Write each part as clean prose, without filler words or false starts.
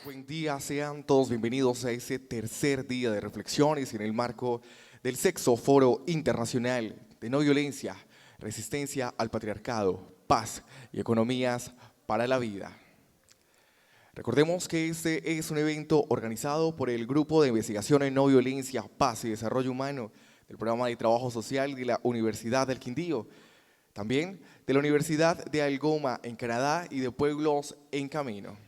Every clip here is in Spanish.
Buen día, sean todos bienvenidos a ese tercer día de reflexiones en el marco del Sexto Foro Internacional de No Violencia, Resistencia al Patriarcado, Paz y Economías para la Vida. Recordemos que este es un evento organizado por el Grupo de Investigación en No Violencia, Paz y Desarrollo Humano del Programa de Trabajo Social de la Universidad del Quindío, también de la Universidad de Algoma en Canadá y de Pueblos en Camino.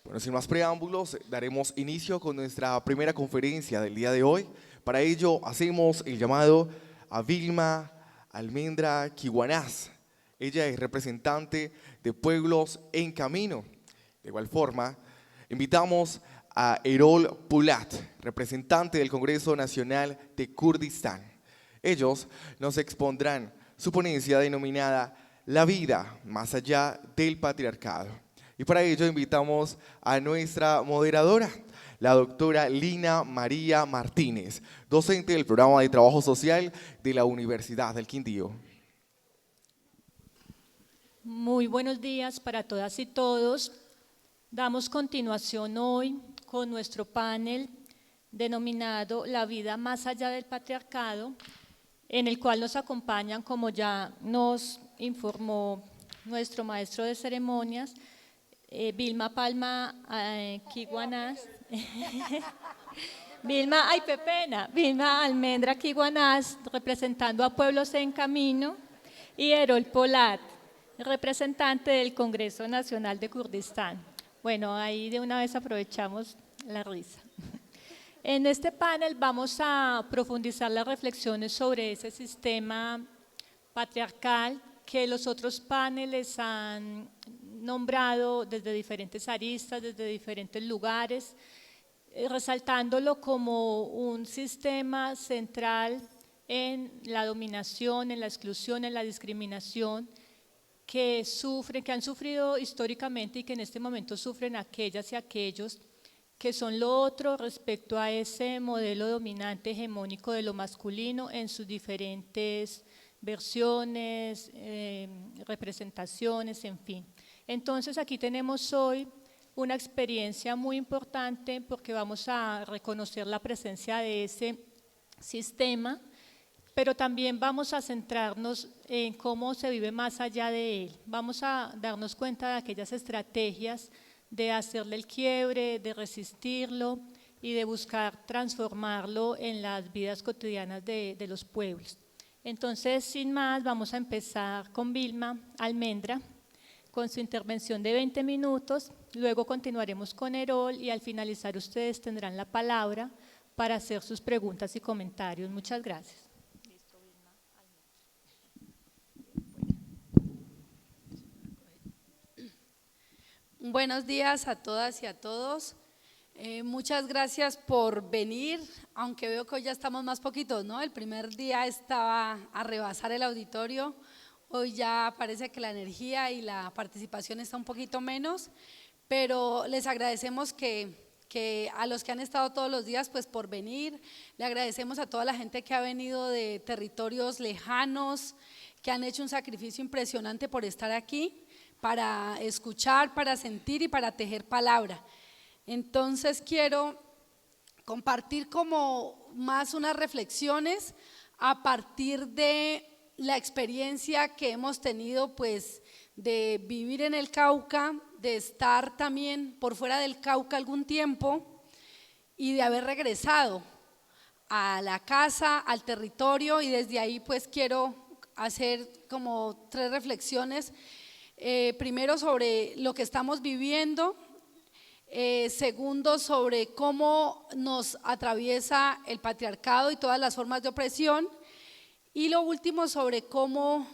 Bueno, sin más preámbulos, daremos inicio con nuestra primera conferencia del día de hoy. Para ello, hacemos el llamado a Vilma Almendra Kiwanás. Ella es representante de Pueblos en Camino. De igual forma, invitamos a Erol Pulat, representante del Congreso Nacional de Kurdistán. Ellos nos expondrán su ponencia denominada La vida más allá del patriarcado. Y para ello invitamos a nuestra moderadora, la doctora Lina María Martínez, docente del Programa de Trabajo Social de la Universidad del Quindío. Muy buenos días para todas y todos. Damos continuación hoy con nuestro panel denominado La vida más allá del patriarcado, en el cual nos acompañan, como ya nos informó nuestro maestro de ceremonias, Vilma Palma Kiwanás, Vilma Almendra Kiwanás, representando a Pueblos en Camino, y Erol Pulat, representante del Congreso Nacional de Kurdistán. Bueno, ahí de una vez aprovechamos la risa. En este panel vamos a profundizar las reflexiones sobre ese sistema patriarcal que los otros paneles han nombrado desde diferentes aristas, desde diferentes lugares, resaltándolo como un sistema central en la dominación, en la exclusión, en la discriminación, que han sufrido históricamente y que en este momento sufren aquellas y aquellos que son lo otro respecto a ese modelo dominante hegemónico de lo masculino en sus diferentes versiones, representaciones, en fin. Entonces aquí tenemos hoy una experiencia muy importante porque vamos a reconocer la presencia de ese sistema, pero también vamos a centrarnos en cómo se vive más allá de él. Vamos a darnos cuenta de aquellas estrategias de hacerle el quiebre, de resistirlo y de buscar transformarlo en las vidas cotidianas de los pueblos. Entonces, sin más, vamos a empezar con Vilma Almendra, con su intervención de 20 minutos, luego continuaremos con Erol y al finalizar ustedes tendrán la palabra para hacer sus preguntas y comentarios. Muchas gracias. Buenos días a todas y a todos. Muchas gracias por venir, aunque veo que hoy ya estamos más poquitos, ¿no? El primer día estaba a rebasar el auditorio, hoy ya parece que la energía y la participación está un poquito menos, pero les agradecemos que a los que han estado todos los días, pues por venir, le agradecemos a toda la gente que ha venido de territorios lejanos, que han hecho un sacrificio impresionante por estar aquí, para escuchar, para sentir y para tejer palabra. Entonces quiero compartir como más unas reflexiones a partir de la experiencia que hemos tenido pues de vivir en el Cauca, de estar también por fuera del Cauca algún tiempo y de haber regresado a la casa, al territorio, y desde ahí pues quiero hacer como 3 reflexiones. Primero sobre lo que estamos viviendo, segundo sobre cómo nos atraviesa el patriarcado y todas las formas de opresión, y lo último sobre cómo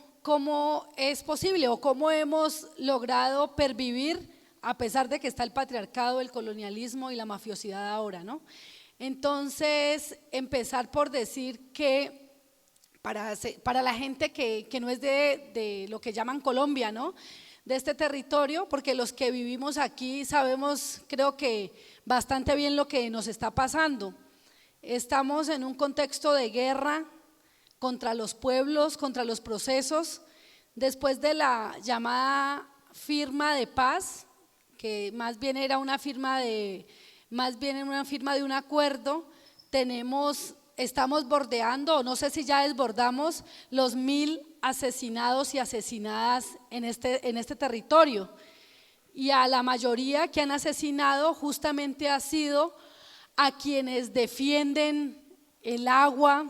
es posible o cómo hemos logrado pervivir a pesar de que está el patriarcado, el colonialismo y la mafiosidad ahora, ¿no? Entonces, empezar por decir que para la gente que no es de lo que llaman Colombia, ¿no?, de este territorio, porque los que vivimos aquí sabemos, creo que bastante bien lo que nos está pasando. Estamos en un contexto de guerra contra los pueblos, contra los procesos, después de la llamada firma de paz, que más bien era una firma de un acuerdo, estamos bordeando, o no sé si ya desbordamos los 1000 asesinados y asesinadas en este territorio. Y a la mayoría que han asesinado justamente ha sido a quienes defienden el agua,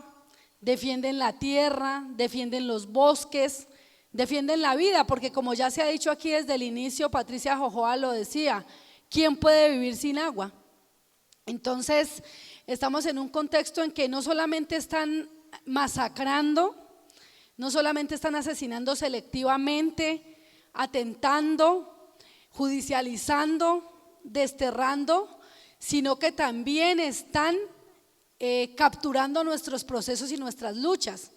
defienden la tierra, defienden los bosques, defienden la vida, porque como ya se ha dicho aquí desde el inicio, Patricia Jojoa lo decía, ¿quién puede vivir sin agua? Entonces, estamos en un contexto en que no solamente están masacrando, no solamente están asesinando selectivamente, atentando, judicializando, desterrando, sino que también están capturando nuestros procesos y nuestras luchas,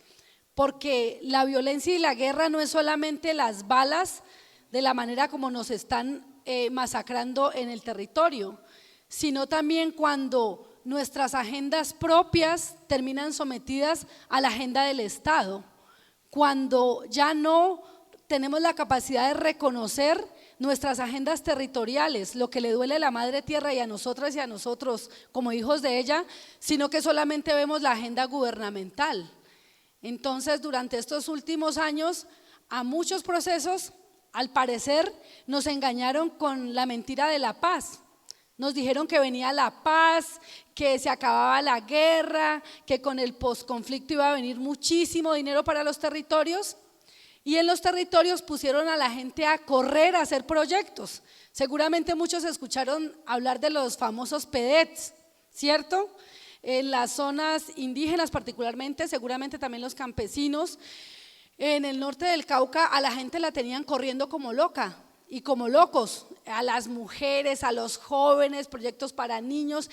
porque la violencia y la guerra no es solamente las balas de la manera como nos están masacrando en el territorio, sino también cuando nuestras agendas propias terminan sometidas a la agenda del Estado, cuando ya no tenemos la capacidad de reconocer nuestras agendas territoriales, lo que le duele a la madre tierra y a nosotras y a nosotros como hijos de ella, sino que solamente vemos la agenda gubernamental. Entonces, durante estos últimos años, a muchos procesos, al parecer, nos engañaron con la mentira de la paz. Nos dijeron que venía la paz, que se acababa la guerra, que con el posconflicto iba a venir muchísimo dinero para los territorios. Y en los territorios pusieron a la gente a correr, a hacer proyectos. Seguramente muchos escucharon hablar de los famosos PEDETs, ¿cierto? En las zonas indígenas particularmente, seguramente también los campesinos. En el norte del Cauca a la gente la tenían corriendo como loca y como locos, a las mujeres, a los jóvenes, proyectos para niños,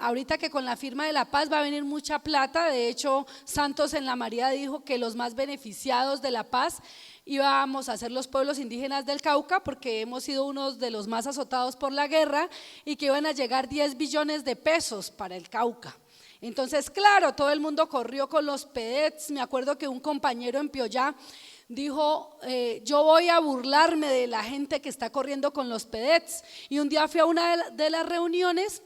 ahorita que con la firma de la paz va a venir mucha plata. De hecho, Santos en la María dijo que los más beneficiados de la paz íbamos a ser los pueblos indígenas del Cauca, porque hemos sido unos de los más azotados por la guerra, y que iban a llegar 10 billones de pesos para el Cauca. Entonces, claro, todo el mundo corrió con los PEDETs. Me acuerdo que un compañero en Piojá dijo, yo voy a burlarme de la gente que está corriendo con los PEDETs. Y un día fui a una de las reuniones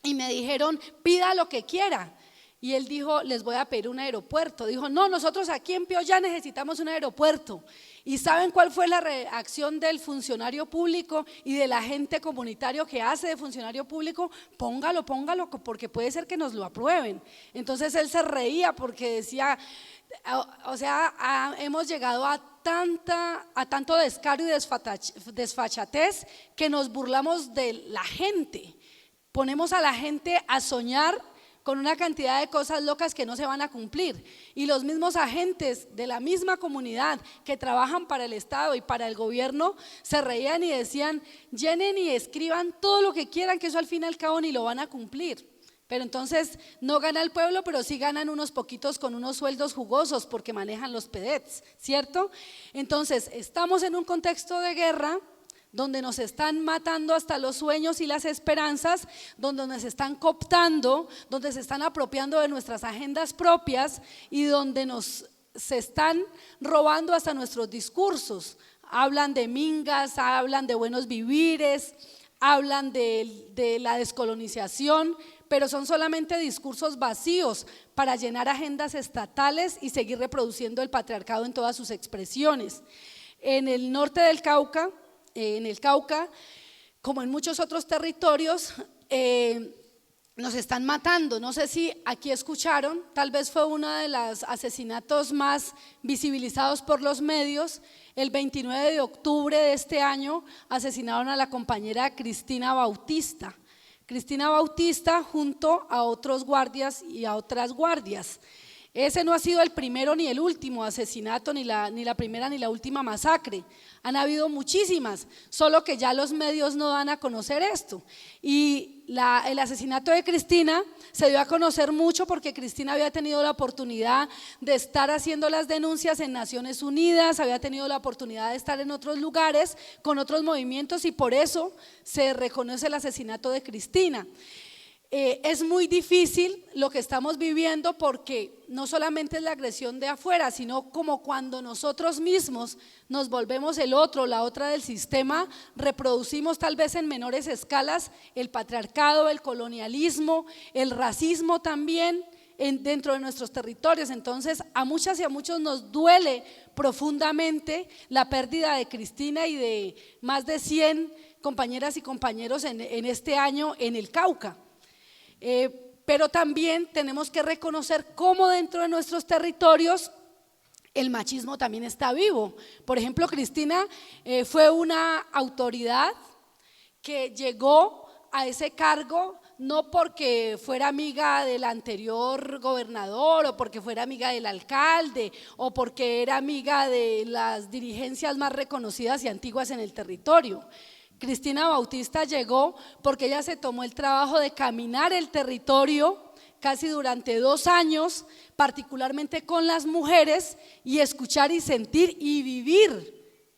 y me dijeron, pida lo que quiera. Y él dijo, les voy a pedir un aeropuerto. Dijo, no, nosotros aquí en Piojá necesitamos un aeropuerto. ¿Y saben cuál fue la reacción del funcionario público y del agente comunitario que hace de funcionario público? Póngalo, porque puede ser que nos lo aprueben. Entonces él se reía porque decía, o sea, hemos llegado a tanto descaro y desfachatez que nos burlamos de la gente. Ponemos a la gente a soñar con una cantidad de cosas locas que no se van a cumplir, y los mismos agentes de la misma comunidad que trabajan para el Estado y para el gobierno se reían y decían, llenen y escriban todo lo que quieran, que eso al fin y al cabo ni lo van a cumplir. Pero entonces no gana el pueblo, pero sí ganan unos poquitos con unos sueldos jugosos porque manejan los PEDETs, ¿cierto? Entonces estamos en un contexto de guerra donde nos están matando hasta los sueños y las esperanzas, donde nos están cooptando, donde se están apropiando de nuestras agendas propias y donde se están robando hasta nuestros discursos. Hablan de mingas, hablan de buenos vivires, hablan de la descolonización, pero son solamente discursos vacíos para llenar agendas estatales y seguir reproduciendo el patriarcado en todas sus expresiones. En el norte del Cauca, en el Cauca, como en muchos otros territorios, nos están matando. No sé si aquí escucharon, tal vez fue uno de los asesinatos más visibilizados por los medios. El 29 de octubre de este año asesinaron a la compañera Cristina Bautista. Cristina Bautista junto a otros guardias y a otras guardias. Ese no ha sido el primero ni el último asesinato, ni la primera ni la última masacre. Han habido muchísimas, solo que ya los medios no dan a conocer esto. Y el asesinato de Cristina se dio a conocer mucho porque Cristina había tenido la oportunidad de estar haciendo las denuncias en Naciones Unidas, había tenido la oportunidad de estar en otros lugares con otros movimientos, y por eso se reconoce el asesinato de Cristina. Es muy difícil lo que estamos viviendo porque no solamente es la agresión de afuera, sino como cuando nosotros mismos nos volvemos el otro, la otra del sistema, reproducimos tal vez en menores escalas el patriarcado, el colonialismo, el racismo también dentro de nuestros territorios. Entonces a muchas y a muchos nos duele profundamente la pérdida de Cristina y de más de 100 compañeras y compañeros en este año en el Cauca. Pero también tenemos que reconocer cómo dentro de nuestros territorios el machismo también está vivo. Por ejemplo, Cristina fue una autoridad que llegó a ese cargo no porque fuera amiga del anterior gobernador o porque fuera amiga del alcalde o porque era amiga de las dirigencias más reconocidas y antiguas en el territorio. Cristina Bautista llegó porque ella se tomó el trabajo de caminar el territorio casi durante 2 años, particularmente con las mujeres, y escuchar y sentir y vivir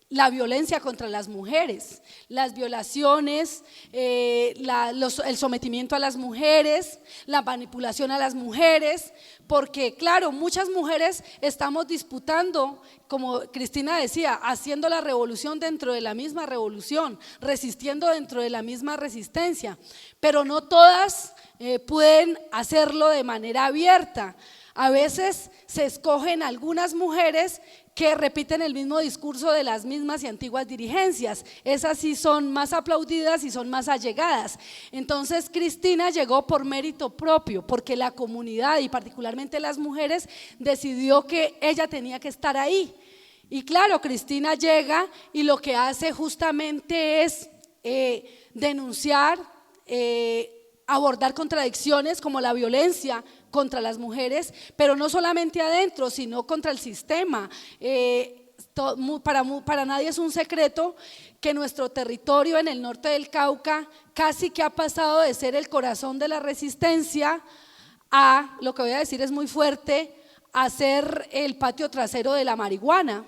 la violencia contra las mujeres, las violaciones, el sometimiento a las mujeres, la manipulación a las mujeres, porque claro, muchas mujeres estamos disputando, como Cristina decía, haciendo la revolución dentro de la misma revolución, resistiendo dentro de la misma resistencia, pero no todas pueden hacerlo de manera abierta. A veces se escogen algunas mujeres que repiten el mismo discurso de las mismas y antiguas dirigencias. Esas sí son más aplaudidas y son más allegadas. Entonces Cristina llegó por mérito propio, porque la comunidad y particularmente las mujeres decidió que ella tenía que estar ahí. Y claro, Cristina llega y lo que hace justamente es denunciar, abordar contradicciones como la violencia contra las mujeres, pero no solamente adentro, sino contra el sistema. Para nadie es un secreto que nuestro territorio en el norte del Cauca casi que ha pasado de ser el corazón de la resistencia a, lo que voy a decir es muy fuerte, a ser el patio trasero de la marihuana.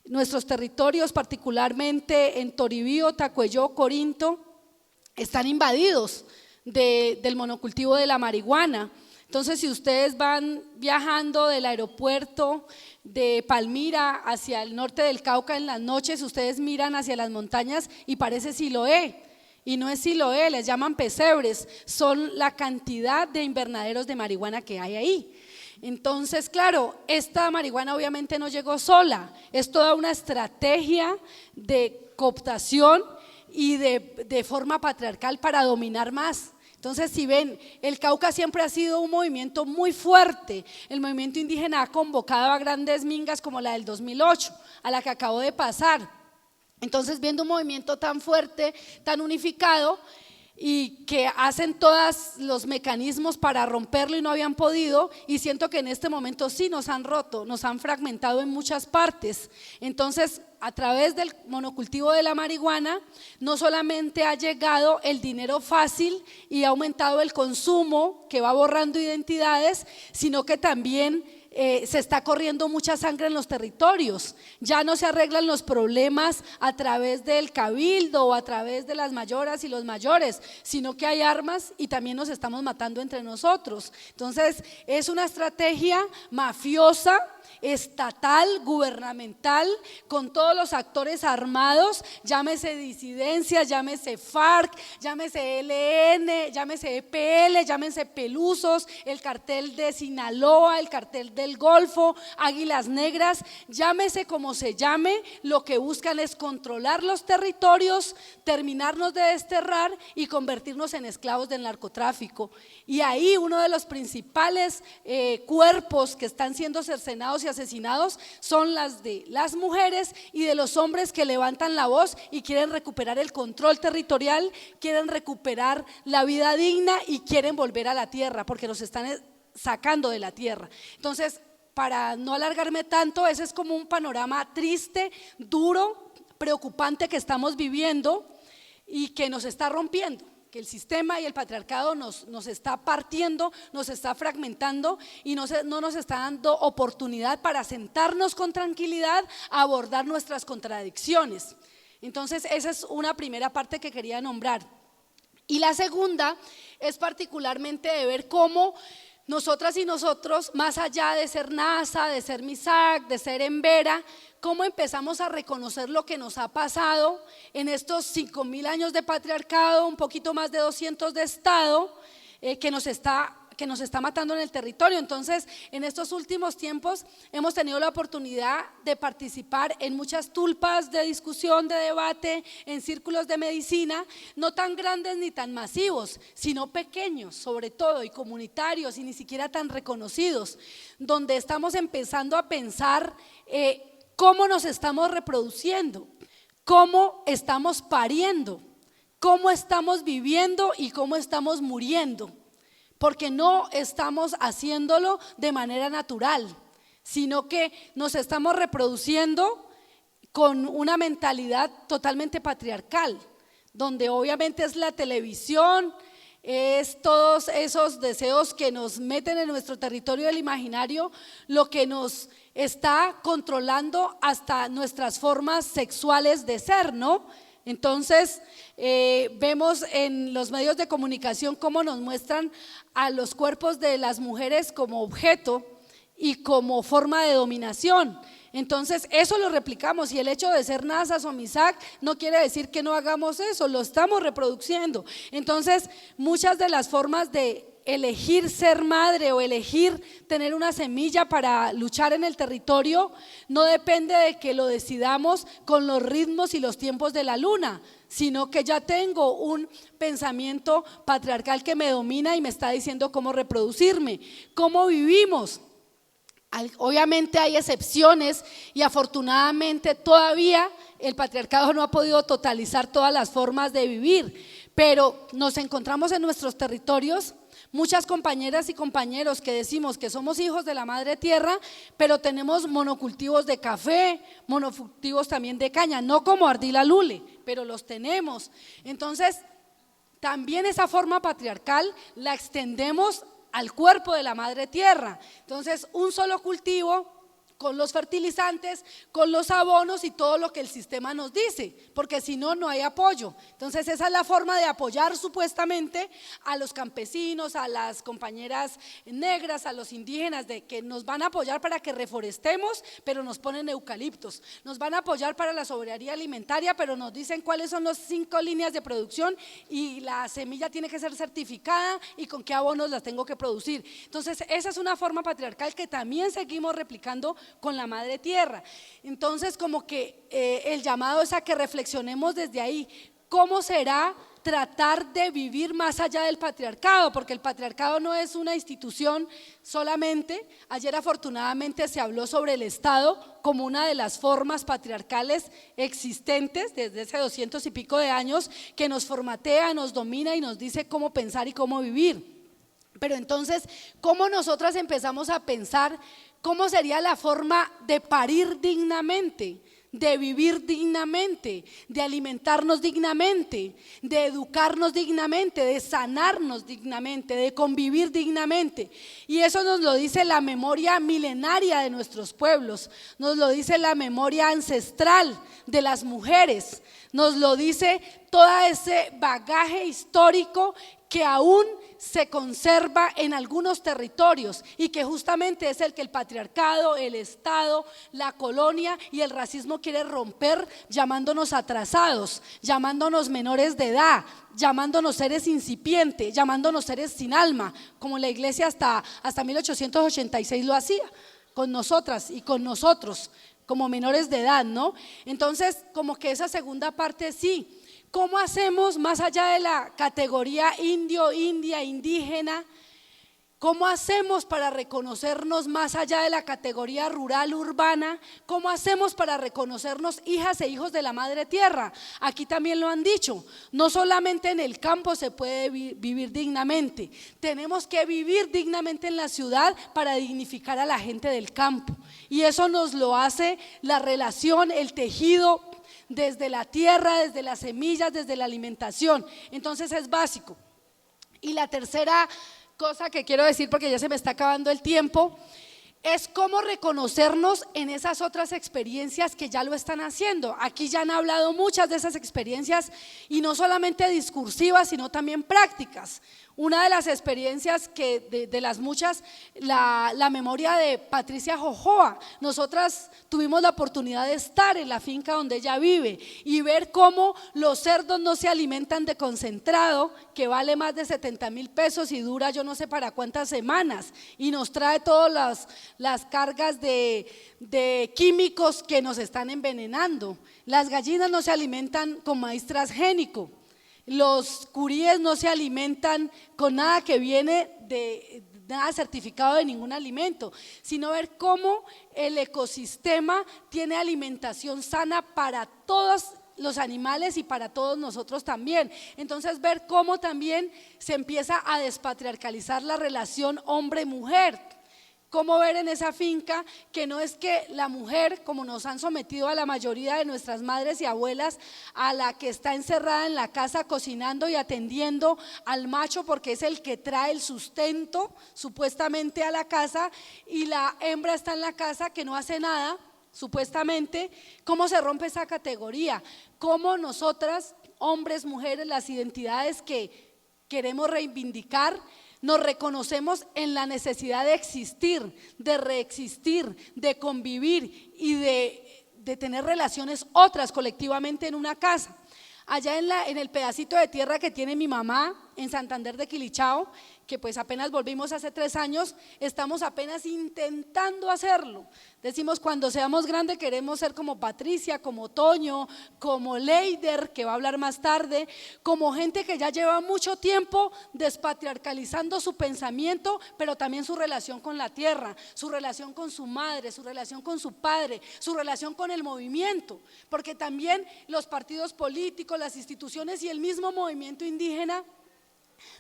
Nuestros territorios, particularmente en Toribío, Tacuelló, Corinto, están invadidos del monocultivo de la marihuana. Entonces, si ustedes van viajando del aeropuerto de Palmira hacia el norte del Cauca en las noches, ustedes miran hacia las montañas y parece Siloé, y no es Siloé, les llaman pesebres, son la cantidad de invernaderos de marihuana que hay ahí. Entonces, claro, esta marihuana obviamente no llegó sola, es toda una estrategia de cooptación y de forma patriarcal para dominar más. Entonces, si ven, el Cauca siempre ha sido un movimiento muy fuerte. El movimiento indígena ha convocado a grandes mingas como la del 2008, a la que acabo de pasar. Entonces, viendo un movimiento tan fuerte, tan unificado y que hacen todos los mecanismos para romperlo y no habían podido, y siento que en este momento sí nos han roto, nos han fragmentado en muchas partes. Entonces, a través del monocultivo de la marihuana, no solamente ha llegado el dinero fácil y ha aumentado el consumo que va borrando identidades, sino que también se está corriendo mucha sangre en los territorios. Ya no se arreglan los problemas a través del cabildo o a través de las mayoras y los mayores, sino que hay armas y también nos estamos matando entre nosotros. Entonces es una estrategia mafiosa, estatal, gubernamental, con todos los actores armados, llámese disidencias, llámese FARC, llámese ELN, llámese EPL, llámese Pelusos, el cartel de Sinaloa, el cartel del Golfo, Águilas Negras, llámese como se llame, lo que buscan es controlar los territorios, terminarnos de desterrar y convertirnos en esclavos del narcotráfico. Y ahí uno de los principales cuerpos que están siendo cercenados y asesinados son las de las mujeres y de los hombres que levantan la voz y quieren recuperar el control territorial, quieren recuperar la vida digna y quieren volver a la tierra porque los están sacando de la tierra. Entonces, para no alargarme tanto, ese es como un panorama triste, duro, preocupante que estamos viviendo y que nos está rompiendo, que el sistema y el patriarcado nos está partiendo, nos está fragmentando y no nos está dando oportunidad para sentarnos con tranquilidad a abordar nuestras contradicciones. Entonces esa es una primera parte que quería nombrar. Y la segunda es particularmente de ver cómo nosotras y nosotros, más allá de ser NASA, de ser MISAC, de ser Embera, cómo empezamos a reconocer lo que nos ha pasado en estos 5.000 años de patriarcado, un poquito más de 200 de Estado, que nos está matando en el territorio. Entonces, en estos últimos tiempos hemos tenido la oportunidad de participar en muchas tulpas de discusión, de debate, en círculos de medicina, no tan grandes ni tan masivos, sino pequeños sobre todo, y comunitarios, y ni siquiera tan reconocidos, donde estamos empezando a pensar cómo nos estamos reproduciendo, cómo estamos pariendo, cómo estamos viviendo y cómo estamos muriendo. Porque no estamos haciéndolo de manera natural, sino que nos estamos reproduciendo con una mentalidad totalmente patriarcal, donde obviamente es la televisión, es todos esos deseos que nos meten en nuestro territorio del imaginario, lo que nos está controlando hasta nuestras formas sexuales de ser, ¿no? Entonces, vemos en los medios de comunicación cómo nos muestran a los cuerpos de las mujeres como objeto y como forma de dominación. Entonces, eso lo replicamos, y el hecho de ser NASA o MISAC no quiere decir que no hagamos eso, lo estamos reproduciendo. Entonces, muchas de las formas de elegir ser madre o elegir tener una semilla para luchar en el territorio no depende de que lo decidamos con los ritmos y los tiempos de la luna, sino que ya tengo un pensamiento patriarcal que me domina y me está diciendo cómo reproducirme, cómo vivimos. Obviamente hay excepciones y afortunadamente todavía el patriarcado no ha podido totalizar todas las formas de vivir, pero nos encontramos en nuestros territorios muchas compañeras y compañeros que decimos que somos hijos de la madre tierra, pero tenemos monocultivos de café, monocultivos también de caña, no como Ardila Lule, pero los tenemos. Entonces, también esa forma patriarcal la extendemos al cuerpo de la madre tierra. Entonces, un solo cultivo con los fertilizantes, con los abonos y todo lo que el sistema nos dice, porque si no, no hay apoyo. Entonces esa es la forma de apoyar supuestamente a los campesinos, a las compañeras negras, a los indígenas, de que nos van a apoyar para que reforestemos, pero nos ponen eucaliptos, nos van a apoyar para la soberanía alimentaria, pero nos dicen cuáles son las 5 líneas de producción y la semilla tiene que ser certificada y con qué abonos las tengo que producir. Entonces esa es una forma patriarcal que también seguimos replicando con la madre tierra. Entonces como que el llamado es a que reflexionemos desde ahí, ¿cómo será tratar de vivir más allá del patriarcado? Porque el patriarcado no es una institución solamente. Ayer afortunadamente se habló sobre el Estado como una de las formas patriarcales existentes desde hace 200 y pico de años, que nos formatea, nos domina y nos dice cómo pensar y cómo vivir. Pero entonces, ¿cómo nosotras empezamos a pensar cómo sería la forma de parir dignamente, de vivir dignamente, de alimentarnos dignamente, de educarnos dignamente, de sanarnos dignamente, de convivir dignamente? Y eso nos lo dice la memoria milenaria de nuestros pueblos, nos lo dice la memoria ancestral de las mujeres, nos lo dice todo ese bagaje histórico que aún se conserva en algunos territorios y que justamente es el que el patriarcado, el Estado, la colonia y el racismo quiere romper, llamándonos atrasados, llamándonos menores de edad, llamándonos seres incipientes, llamándonos seres sin alma, como la iglesia hasta 1886 lo hacía con nosotras y con nosotros como menores de edad, ¿no? Entonces, como que esa segunda parte sí. ¿Cómo hacemos más allá de la categoría indio, india, indígena? ¿Cómo hacemos para reconocernos más allá de la categoría rural, urbana? ¿Cómo hacemos para reconocernos hijas e hijos de la madre tierra? Aquí también lo han dicho, no solamente en el campo se puede vivir dignamente, tenemos que vivir dignamente en la ciudad para dignificar a la gente del campo. Y eso nos lo hace la relación, el tejido desde la tierra, desde las semillas, desde la alimentación. Entonces es básico. Y la tercera cosa que quiero decir, porque ya se me está acabando el tiempo, es cómo reconocernos en esas otras experiencias que ya lo están haciendo. Aquí ya han hablado muchas de esas experiencias y no solamente discursivas, sino también prácticas. Una de las experiencias que de las muchas, la memoria de Patricia Jojoa. Nosotras tuvimos la oportunidad de estar en la finca donde ella vive y ver cómo los cerdos no se alimentan de concentrado, que vale más de 70.000 pesos y dura yo no sé para cuántas semanas, y nos trae todas las cargas de químicos que nos están envenenando. Las gallinas no se alimentan con maíz transgénico. Los curíes no se alimentan con nada que viene de nada certificado de ningún alimento, sino ver cómo el ecosistema tiene alimentación sana para todos los animales y para todos nosotros también. Entonces ver cómo también se empieza a despatriarcalizar la relación hombre-mujer. Cómo ver en esa finca que no es que la mujer, como nos han sometido a la mayoría de nuestras madres y abuelas, a la que está encerrada en la casa cocinando y atendiendo al macho porque es el que trae el sustento supuestamente a la casa, y la hembra está en la casa que no hace nada supuestamente. ¿Cómo se rompe esa categoría? ¿Cómo nosotras, hombres, mujeres, las identidades que queremos reivindicar, nos reconocemos en la necesidad de existir, de reexistir, de convivir y de tener relaciones otras colectivamente en una casa? Allá en el pedacito de tierra que tiene mi mamá en Santander de Quilichao, que pues apenas volvimos hace 3 años, estamos apenas intentando hacerlo. Decimos, cuando seamos grandes queremos ser como Patricia, como Toño, como Leider, que va a hablar más tarde, como gente que ya lleva mucho tiempo despatriarcalizando su pensamiento, pero también su relación con la tierra, su relación con su madre, su relación con su padre, su relación con el movimiento, porque también los partidos políticos, las instituciones y el mismo movimiento indígena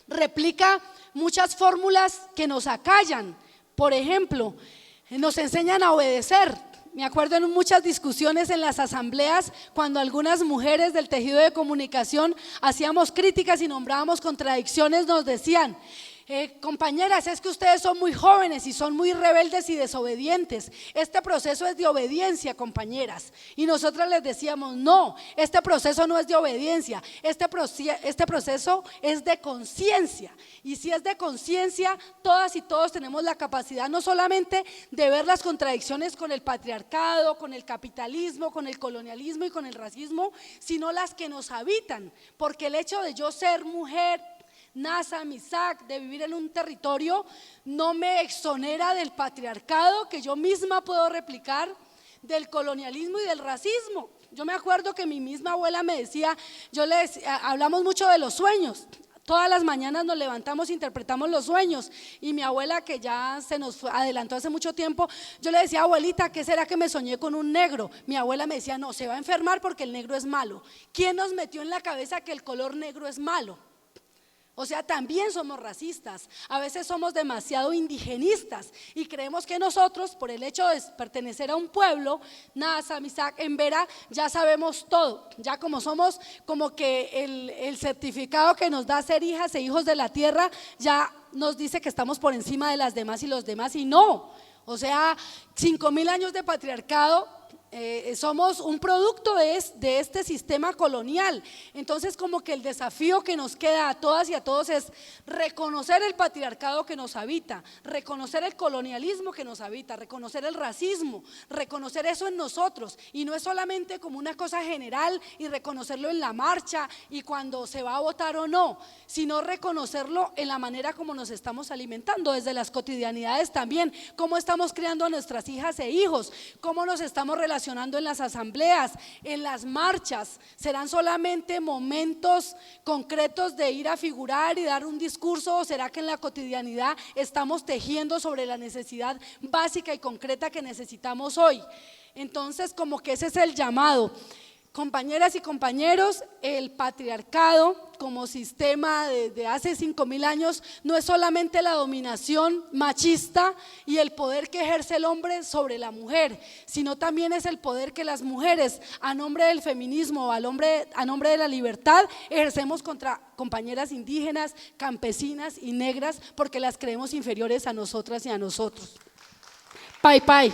replica muchas fórmulas que nos acallan. Por ejemplo, nos enseñan a obedecer. Me acuerdo en muchas discusiones en las asambleas cuando algunas mujeres del tejido de comunicación hacíamos críticas y nombrábamos contradicciones, nos decían: compañeras, es que ustedes son muy jóvenes y son muy rebeldes y desobedientes. Este proceso es de obediencia, compañeras. Y nosotras les decíamos: no, este proceso no es de obediencia, este proceso es de conciencia. Y si es de conciencia, todas y todos tenemos la capacidad no solamente de ver las contradicciones con el patriarcado, con el capitalismo, con el colonialismo y con el racismo, sino las que nos habitan. Porque el hecho de yo ser mujer, Nasa, Misak, de vivir en un territorio, no me exonera del patriarcado que yo misma puedo replicar, del colonialismo y del racismo. Yo me acuerdo que mi misma abuela me decía, hablamos mucho de los sueños. Todas las mañanas nos levantamos e interpretamos los sueños, y mi abuela, que ya se nos adelantó hace mucho tiempo, yo le decía: abuelita, ¿qué será que me soñé con un negro? Mi abuela me decía: no, se va a enfermar porque el negro es malo. ¿Quién nos metió en la cabeza que el color negro es malo? O sea, también somos racistas, a veces somos demasiado indigenistas y creemos que nosotros, por el hecho de pertenecer a un pueblo, Nasa, Misak, Embera, ya sabemos todo. Ya como somos, como que el certificado que nos da ser hijas e hijos de la tierra ya nos dice que estamos por encima de las demás y los demás, y no. O sea, 5.000 años de patriarcado. Somos un producto de este sistema colonial. Entonces, como que el desafío que nos queda a todas y a todos es reconocer el patriarcado que nos habita, reconocer el colonialismo que nos habita, reconocer el racismo, reconocer eso en nosotros, y no es solamente como una cosa general y reconocerlo en la marcha y cuando se va a votar o no, sino reconocerlo en la manera como nos estamos alimentando, desde las cotidianidades también, cómo estamos criando a nuestras hijas e hijos, cómo nos estamos relacionando en las asambleas, en las marchas. ¿Serán solamente momentos concretos de ir a figurar y dar un discurso, o será que en la cotidianidad estamos tejiendo sobre la necesidad básica y concreta que necesitamos hoy? Entonces, como que ese es el llamado. Compañeras y compañeros, el patriarcado como sistema de hace 5.000 años no es solamente la dominación machista y el poder que ejerce el hombre sobre la mujer, sino también es el poder que las mujeres, a nombre del feminismo, a nombre de la libertad, ejercemos contra compañeras indígenas, campesinas y negras, porque las creemos inferiores a nosotras y a nosotros. Pai, pai.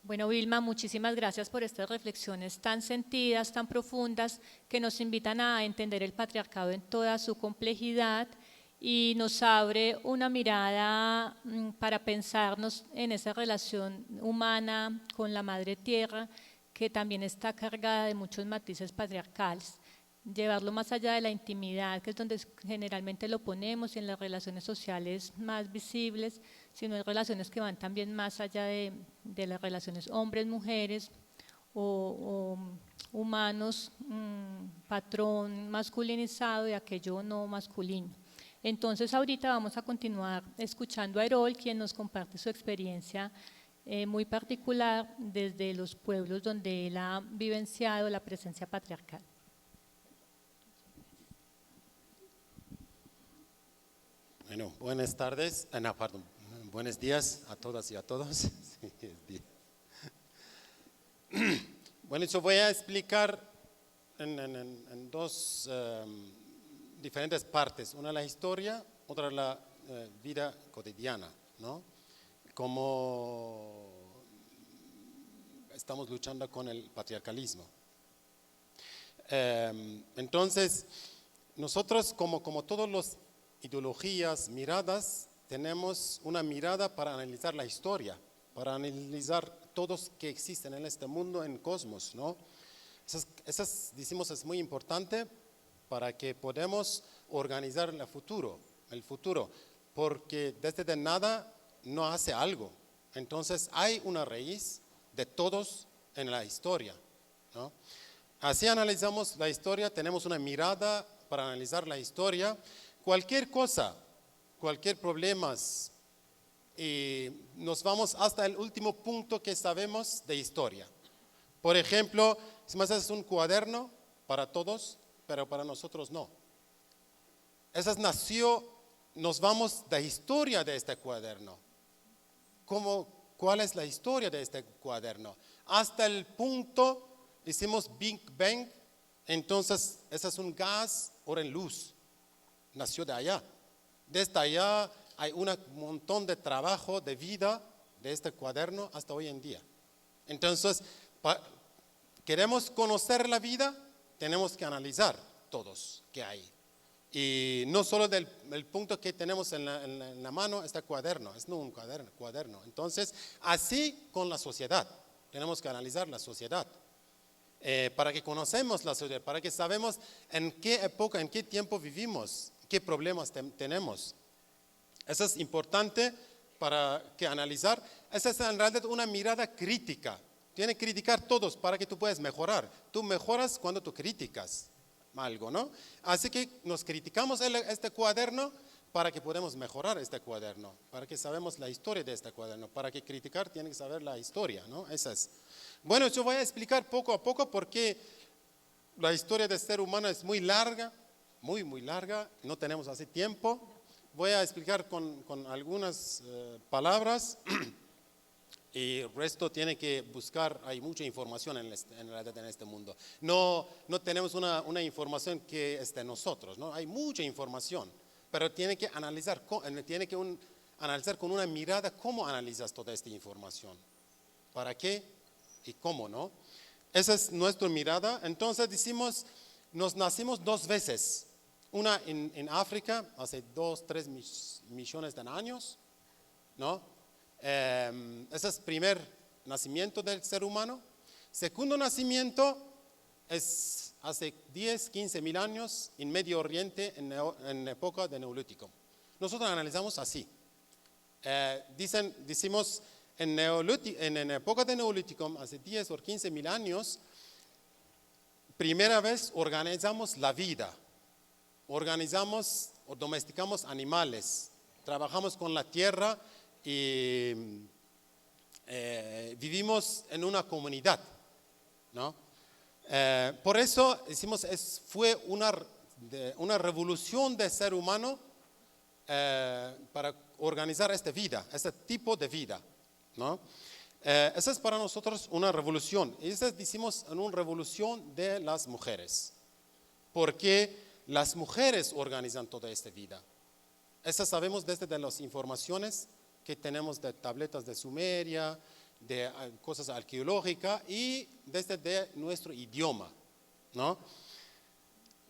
Bueno, Vilma, muchísimas gracias por estas reflexiones tan sentidas, tan profundas, que nos invitan a entender el patriarcado en toda su complejidad y nos abre una mirada para pensarnos en esa relación humana con la Madre Tierra, que también está cargada de muchos matices patriarcales. Llevarlo más allá de la intimidad, que es donde generalmente lo ponemos, y en las relaciones sociales más visibles, sino en relaciones que van también más allá de las relaciones hombres-mujeres o humanos, patrón masculinizado y aquello no masculino. Entonces ahorita vamos a continuar escuchando a Erol, quien nos comparte su experiencia muy particular desde los pueblos donde él ha vivenciado la presencia patriarcal. Bueno, buenas tardes, buenos días a todas y a todos. Bueno, yo voy a explicar en dos diferentes partes, una la historia, otra la vida cotidiana, ¿no? Cómo estamos luchando con el patriarcalismo. Entonces, nosotros como todos los ideologías, miradas, tenemos una mirada para analizar la historia, para analizar todos que existen en este mundo, en cosmos, ¿no? Esas decimos, es muy importante para que podamos organizar el futuro, porque desde de nada no hace algo. Entonces hay una raíz de todos en la historia, ¿no? Así analizamos la historia, tenemos una mirada para analizar la historia. Cualquier cosa, cualquier problema, y nos vamos hasta el último punto que sabemos de historia. Por ejemplo, si más es un cuaderno para todos, pero para nosotros no. Esa nació, nos vamos de historia de este cuaderno. ¿Cuál es la historia de este cuaderno? Hasta el punto, hicimos Big Bang, entonces ese es un gas o en luz. Nació de allá. Desde allá hay un montón de trabajo, de vida de este cuaderno hasta hoy en día. Entonces, queremos conocer la vida, tenemos que analizar todos que hay. Y no solo del punto que tenemos en la mano, este cuaderno, es no un cuaderno. Entonces, así con la sociedad, tenemos que analizar la sociedad. Para que conocemos la sociedad, para que sabemos en qué época, en qué tiempo vivimos, qué problemas tenemos. Eso es importante para que analizar. Esa es en realidad una mirada crítica. Tiene que criticar todos para que tú puedas mejorar. Tú mejoras cuando tú criticas algo, ¿no? Así que nos criticamos este cuaderno para que podamos mejorar este cuaderno, para que sabemos la historia de este cuaderno. Para que criticar tiene que saber la historia, ¿no? Esa es. Bueno, yo voy a explicar poco a poco porque la historia del ser humano es muy larga, muy larga, no tenemos así tiempo. Voy a explicar con algunas palabras y el resto tiene que buscar, hay mucha información en este mundo. No tenemos una información que es de nosotros, ¿no? Hay mucha información, pero tiene que analizar con una mirada cómo analizas toda esta información, para qué y cómo, ¿no? Esa es nuestra mirada. Entonces decimos, nos nacimos dos veces. Una en África, hace 2-3 millones de años, ¿no? Ese es el primer nacimiento del ser humano. Segundo nacimiento es hace 10-15 mil años en Medio Oriente, en época de Neolítico. Nosotros analizamos así. Decimos, en época de Neolítico, hace 10 o 15 mil años, primera vez organizamos la vida. Organizamos o domesticamos animales, trabajamos con la tierra y vivimos en una comunidad, ¿no? Por eso decimos, fue una revolución del ser humano para organizar esta vida, este tipo de vida, ¿no? Esa es para nosotros una revolución. Y esa decimos en una revolución de las mujeres. porque las mujeres organizan toda esta vida. Eso sabemos desde de las informaciones que tenemos de tabletas de Sumeria, de cosas arqueológicas y desde de nuestro idioma, ¿no?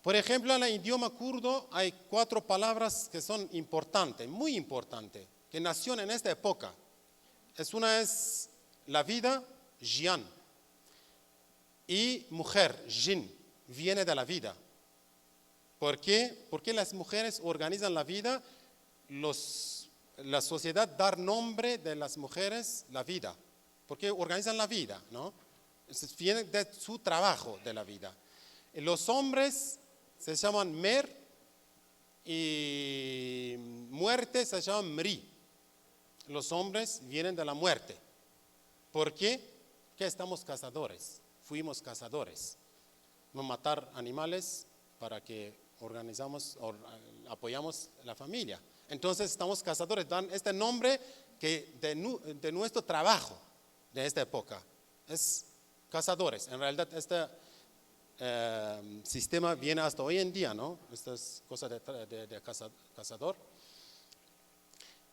Por ejemplo, en el idioma kurdo hay 4 palabras que son importantes, muy importantes, que nacieron en esta época. Una es la vida, jian, y mujer, jin, viene de la vida. ¿Por qué? Porque las mujeres organizan la vida, la sociedad da nombre de las mujeres la vida, porque organizan la vida, ¿no? Entonces, viene de su trabajo de la vida. Los hombres se llaman mer y muerte se llama mri. Los hombres vienen de la muerte. ¿Por qué? Porque estamos cazadores, fuimos cazadores. No matar animales para que organizamos o apoyamos la familia. Entonces estamos cazadores, dan este nombre que de nuestro trabajo de esta época. Es cazadores. En realidad este sistema viene hasta hoy en día, ¿no? Esta es cosa de cazador.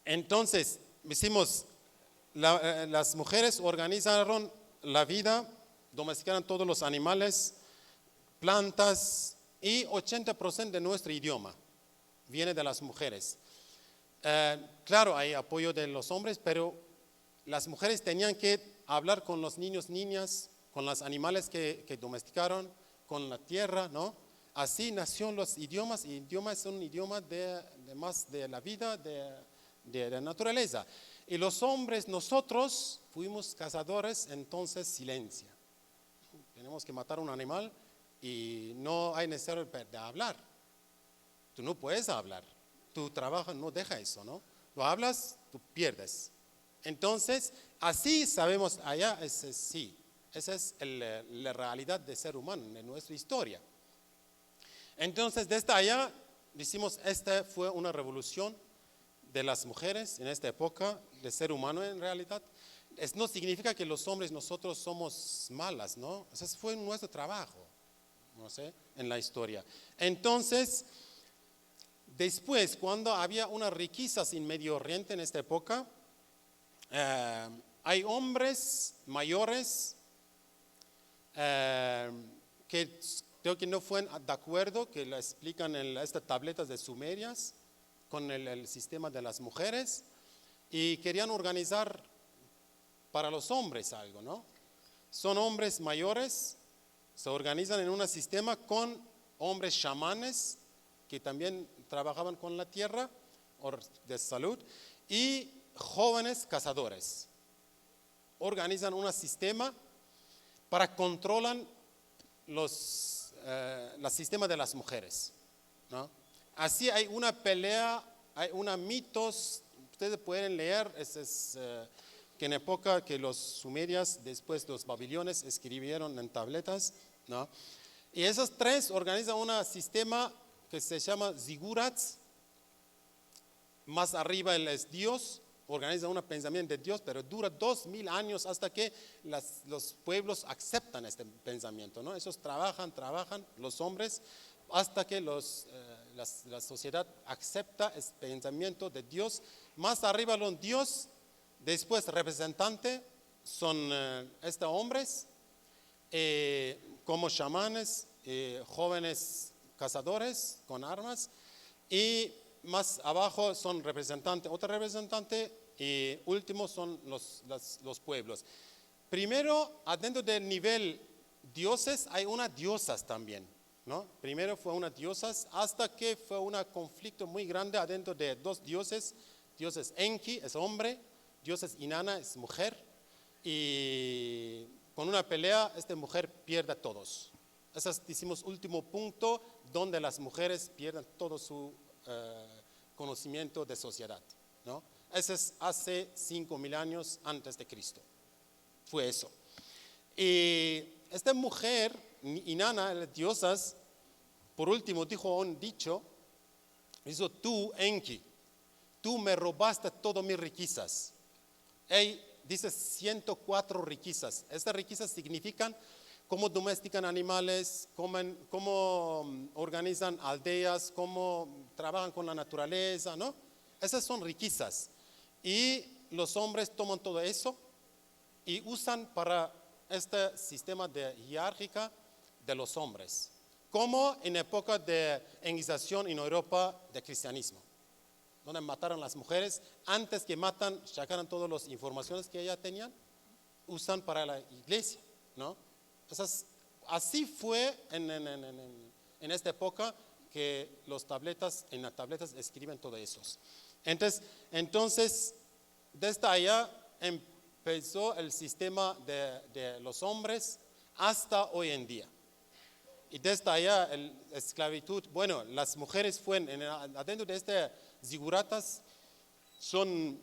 Entonces, decimos, las mujeres organizaron la vida, domesticaron todos los animales, plantas y 80% de nuestro idioma viene de las mujeres. Claro, hay apoyo de los hombres, pero las mujeres tenían que hablar con los niños, niñas, con los animales que domesticaron, con la tierra, ¿no? Así nacieron los idiomas, y idioma es un idioma más de la vida, de la naturaleza. Y los hombres, nosotros fuimos cazadores, entonces silencio. Tenemos que matar un animal y no hay necesidad de hablar. Tú no puedes hablar. Tu trabajo no deja eso, ¿no? Lo hablas, tú pierdes. Entonces, así sabemos allá, sí. Esa es la realidad del ser humano en nuestra historia. Entonces, desde allá, decimos, esta fue una revolución de las mujeres en esta época, del ser humano en realidad. No significa que los hombres nosotros somos malas, ¿no? Ese fue nuestro trabajo, no sé, en la historia. Entonces, después, cuando había unas riquezas en Medio Oriente en esta época, hay hombres mayores que creo que no fueron de acuerdo, que lo explican en estas tabletas de Sumerias, con el sistema de las mujeres, y querían organizar para los hombres algo, ¿no? Son hombres mayores, se organizan en un sistema con hombres chamanes, que también trabajaban con la tierra, o de salud, y jóvenes cazadores. Organizan un sistema para controlar el sistema de las mujeres, ¿no? Así hay una pelea, hay unos mitos, ustedes pueden leer, que en época que los sumerias, después los babilonios, escribieron en tabletas, ¿no? Y esos 3 organizan un sistema que se llama Zigurats. Más arriba es Dios, organiza un pensamiento de Dios, pero dura 2000 años hasta que los pueblos aceptan este pensamiento, ¿no? Esos trabajan, los hombres, hasta que la sociedad acepta este pensamiento de Dios. Más arriba los Dios, después representante, son estos hombres, como chamanes, jóvenes cazadores con armas, y más abajo son representantes, otro representante, y último son los pueblos. Primero, adentro del nivel dioses, hay unas diosas también, ¿no? Primero fue unas diosas, hasta que fue un conflicto muy grande adentro de 2 dioses. Dioses Enki es hombre, dioses Inanna es mujer, y con una pelea, esta mujer pierde a todos. Ese es, decimos, último punto donde las mujeres pierden todo su conocimiento de sociedad, ¿no? Ese es hace 5000 años antes de Cristo. Fue eso. Y esta mujer, Inanna, las diosas, por último dijo un dicho, dijo: tú, Enki, tú me robaste todas mis riquezas. Dice 104 riquezas. Estas riquezas significan cómo domestican animales, cómo organizan aldeas, cómo trabajan con la naturaleza, ¿no? Esas son riquezas. Y los hombres toman todo eso y usan para este sistema de jerárquica de los hombres, como en época de evangelización en Europa de cristianismo, donde mataron a las mujeres, antes que matan, sacaran todas las informaciones que ellas tenían, usan para la iglesia, ¿no? Así fue en esta época que en las tabletas escriben todo eso. Entonces, desde allá empezó el sistema de los hombres hasta hoy en día. Y desde allá, la esclavitud, bueno, las mujeres fueron, adentro de estas ziguratas, son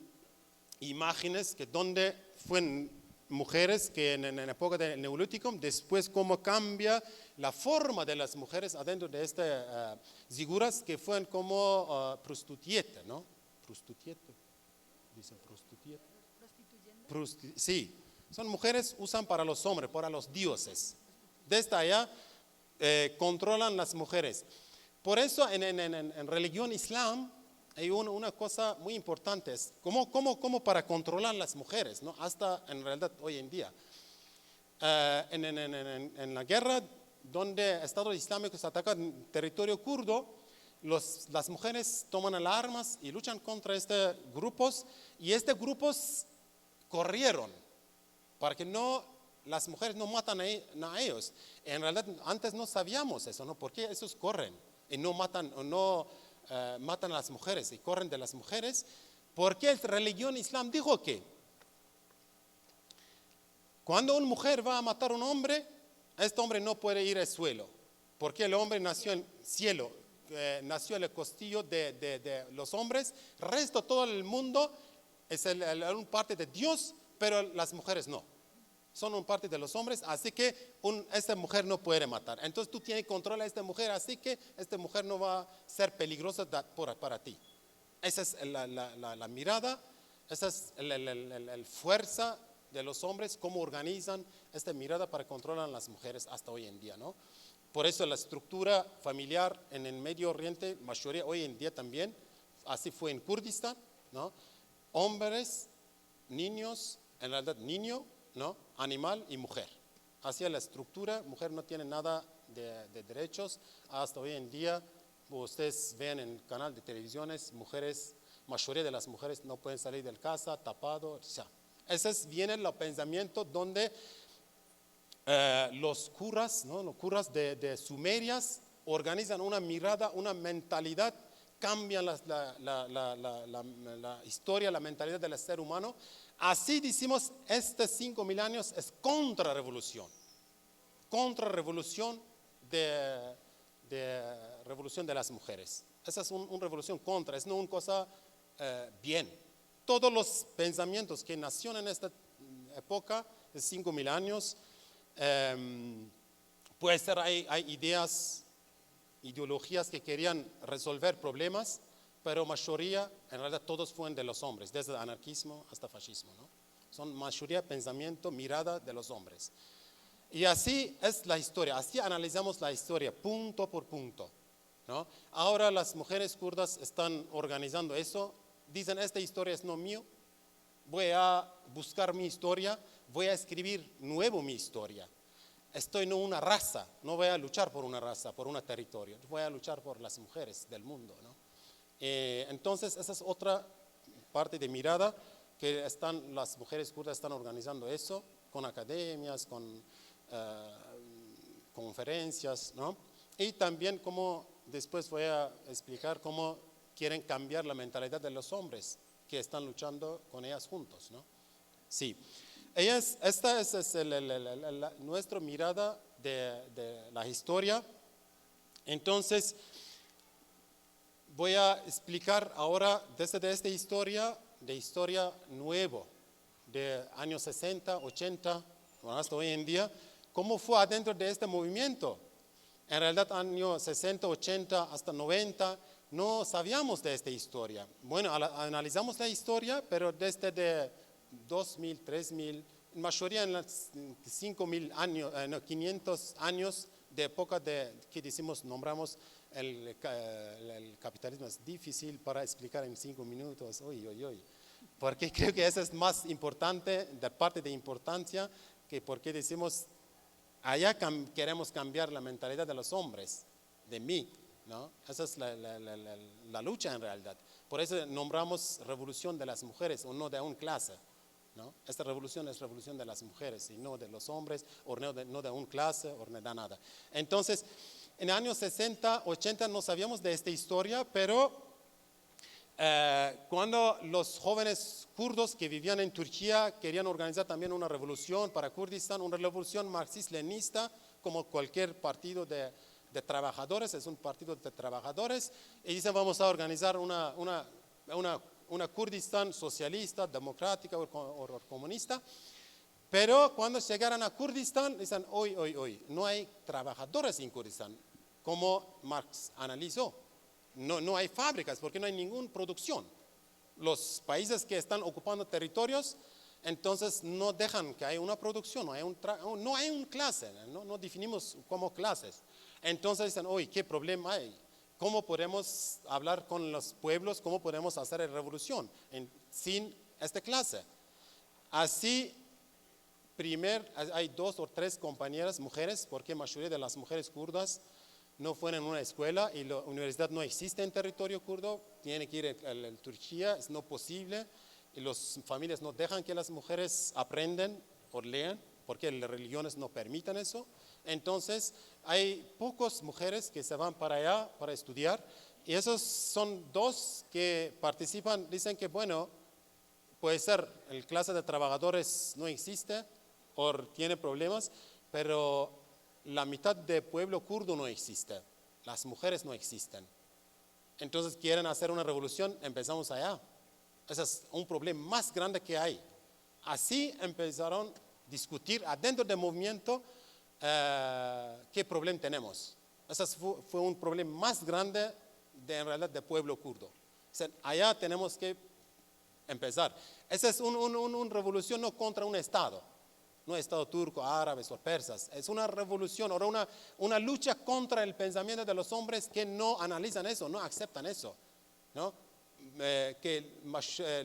imágenes que donde fueron mujeres que en la época del Neolítico, después cómo cambia la forma de las mujeres adentro de estas ziguras que fueron como prostitutas, ¿no? Prostitutas, dice prostituta. Sí, son mujeres usan para los hombres, para los dioses. Desde allá controlan las mujeres. Por eso en religión islam hay una cosa muy importante, es cómo para controlar las mujeres, ¿no? Hasta en realidad hoy en día. En la guerra donde Estados Islámicos atacan territorio kurdo, las mujeres toman las armas y luchan contra estos grupos, y estos grupos corrieron para que las mujeres no matan a ellos. En realidad antes no sabíamos eso, ¿no? ¿Por qué esos corren y no matan a las mujeres y corren de las mujeres? Porque la religión islam dijo que cuando una mujer va a matar a un hombre, este hombre no puede ir al suelo, porque el hombre nació en cielo, nació en el costillo de los hombres, el resto, todo el mundo es una parte de Dios, pero las mujeres no. Son una parte de los hombres, así que esta mujer no puede matar. Entonces tú tienes control a esta mujer, así que esta mujer no va a ser peligrosa para ti. Esa es la mirada, esa es la fuerza de los hombres, cómo organizan esta mirada para controlar a las mujeres hasta hoy en día, ¿no? Por eso la estructura familiar en el Medio Oriente, mayoría hoy en día también, así fue en Kurdistán, ¿no? Hombres, niños, en realidad niño, ¿no? Animal y mujer. Hacia la estructura, mujer no tiene nada de derechos. Hasta hoy en día, ustedes ven en el canal de televisiones, mujeres, mayoría de las mujeres no pueden salir de casa, tapado, o sea. Ese viene el pensamiento donde los curas, ¿no? Los curas de Sumerias organizan una mirada, una mentalidad, cambian la historia, la mentalidad del ser humano. Así decimos, estos 5.000 años es contrarrevolución de las mujeres. Esa es una revolución contra, es no una cosa bien. Todos los pensamientos que nacieron en esta época de 5.000 años, puede ser, hay ideologías que querían resolver problemas, pero mayoría, en realidad todos fueron de los hombres, desde el anarquismo hasta el fascismo, ¿no? Son mayoría pensamiento, mirada de los hombres. Y así es la historia, así analizamos la historia, punto por punto, ¿no? Ahora las mujeres kurdas están organizando eso, dicen, esta historia es no mío, voy a buscar mi historia, voy a escribir nuevo mi historia. Estoy no una raza, no voy a luchar por una raza, por un territorio, voy a luchar por las mujeres del mundo, ¿no? Entonces, esa es otra parte de mirada que las mujeres kurdas están organizando eso con academias, con conferencias, ¿no? Y también como después voy a explicar cómo quieren cambiar la mentalidad de los hombres que están luchando con ellas juntos, ¿no? Sí, esta es nuestra mirada de la historia. Entonces, voy a explicar ahora desde esta historia, de historia nuevo, de años 60, 80, hasta hoy en día, cómo fue adentro de este movimiento. En realidad, años 60, 80, hasta 90, no sabíamos de esta historia. Bueno, analizamos la historia, pero desde 2000, 3000, mayoría en los 5.000 años, no, 500 años de época que decimos, nombramos el capitalismo. Es difícil para explicar en 5 minutos, porque creo que eso es más importante, de parte de importancia, que porque decimos, allá queremos cambiar la mentalidad de los hombres, de mí, ¿no? Esa es la lucha en realidad. Por eso nombramos revolución de las mujeres, o no de una clase, ¿no? Esta revolución es revolución de las mujeres y no de los hombres, o no de una clase, o no de nada. Entonces, en los años 60, 80 no sabíamos de esta historia, pero cuando los jóvenes kurdos que vivían en Turquía querían organizar también una revolución para Kurdistán, una revolución marxist-leninista, como cualquier partido de trabajadores, es un partido de trabajadores, y dicen vamos a organizar una Kurdistán socialista, democrática o comunista. Pero cuando llegaran a Kurdistán, dicen, hoy, no hay trabajadores en Kurdistán, como Marx analizó. No hay fábricas porque no hay ninguna producción. Los países que están ocupando territorios, entonces no dejan que haya una producción, no hay una clase, no definimos como clases. Entonces dicen, ¿qué problema hay? ¿Cómo podemos hablar con los pueblos? ¿Cómo podemos hacer la revolución sin esta clase? Así, hay 2 o 3 compañeras mujeres, porque la mayoría de las mujeres kurdas no fueron en una escuela y la universidad no existe en territorio kurdo, tiene que ir a Turquía, es no posible, y las familias no dejan que las mujeres aprendan o lean, porque las religiones no permiten eso. Entonces, hay pocas mujeres que se van para allá para estudiar, y esos son 2 que participan, dicen que bueno, puede ser, el clase de trabajadores no existe, o tiene problemas, pero la mitad del pueblo kurdo no existe, las mujeres no existen. Entonces quieren hacer una revolución, empezamos allá. Ese es un problema más grande que hay. Así empezaron a discutir adentro del movimiento qué problema tenemos. Ese fue un problema más grande en realidad del pueblo kurdo. O sea, allá tenemos que empezar. Esa es una revolución no contra un Estado. No Estado turco, árabes o persas. Es una revolución, o una lucha contra el pensamiento de los hombres que no analizan eso, no aceptan eso, ¿no? Que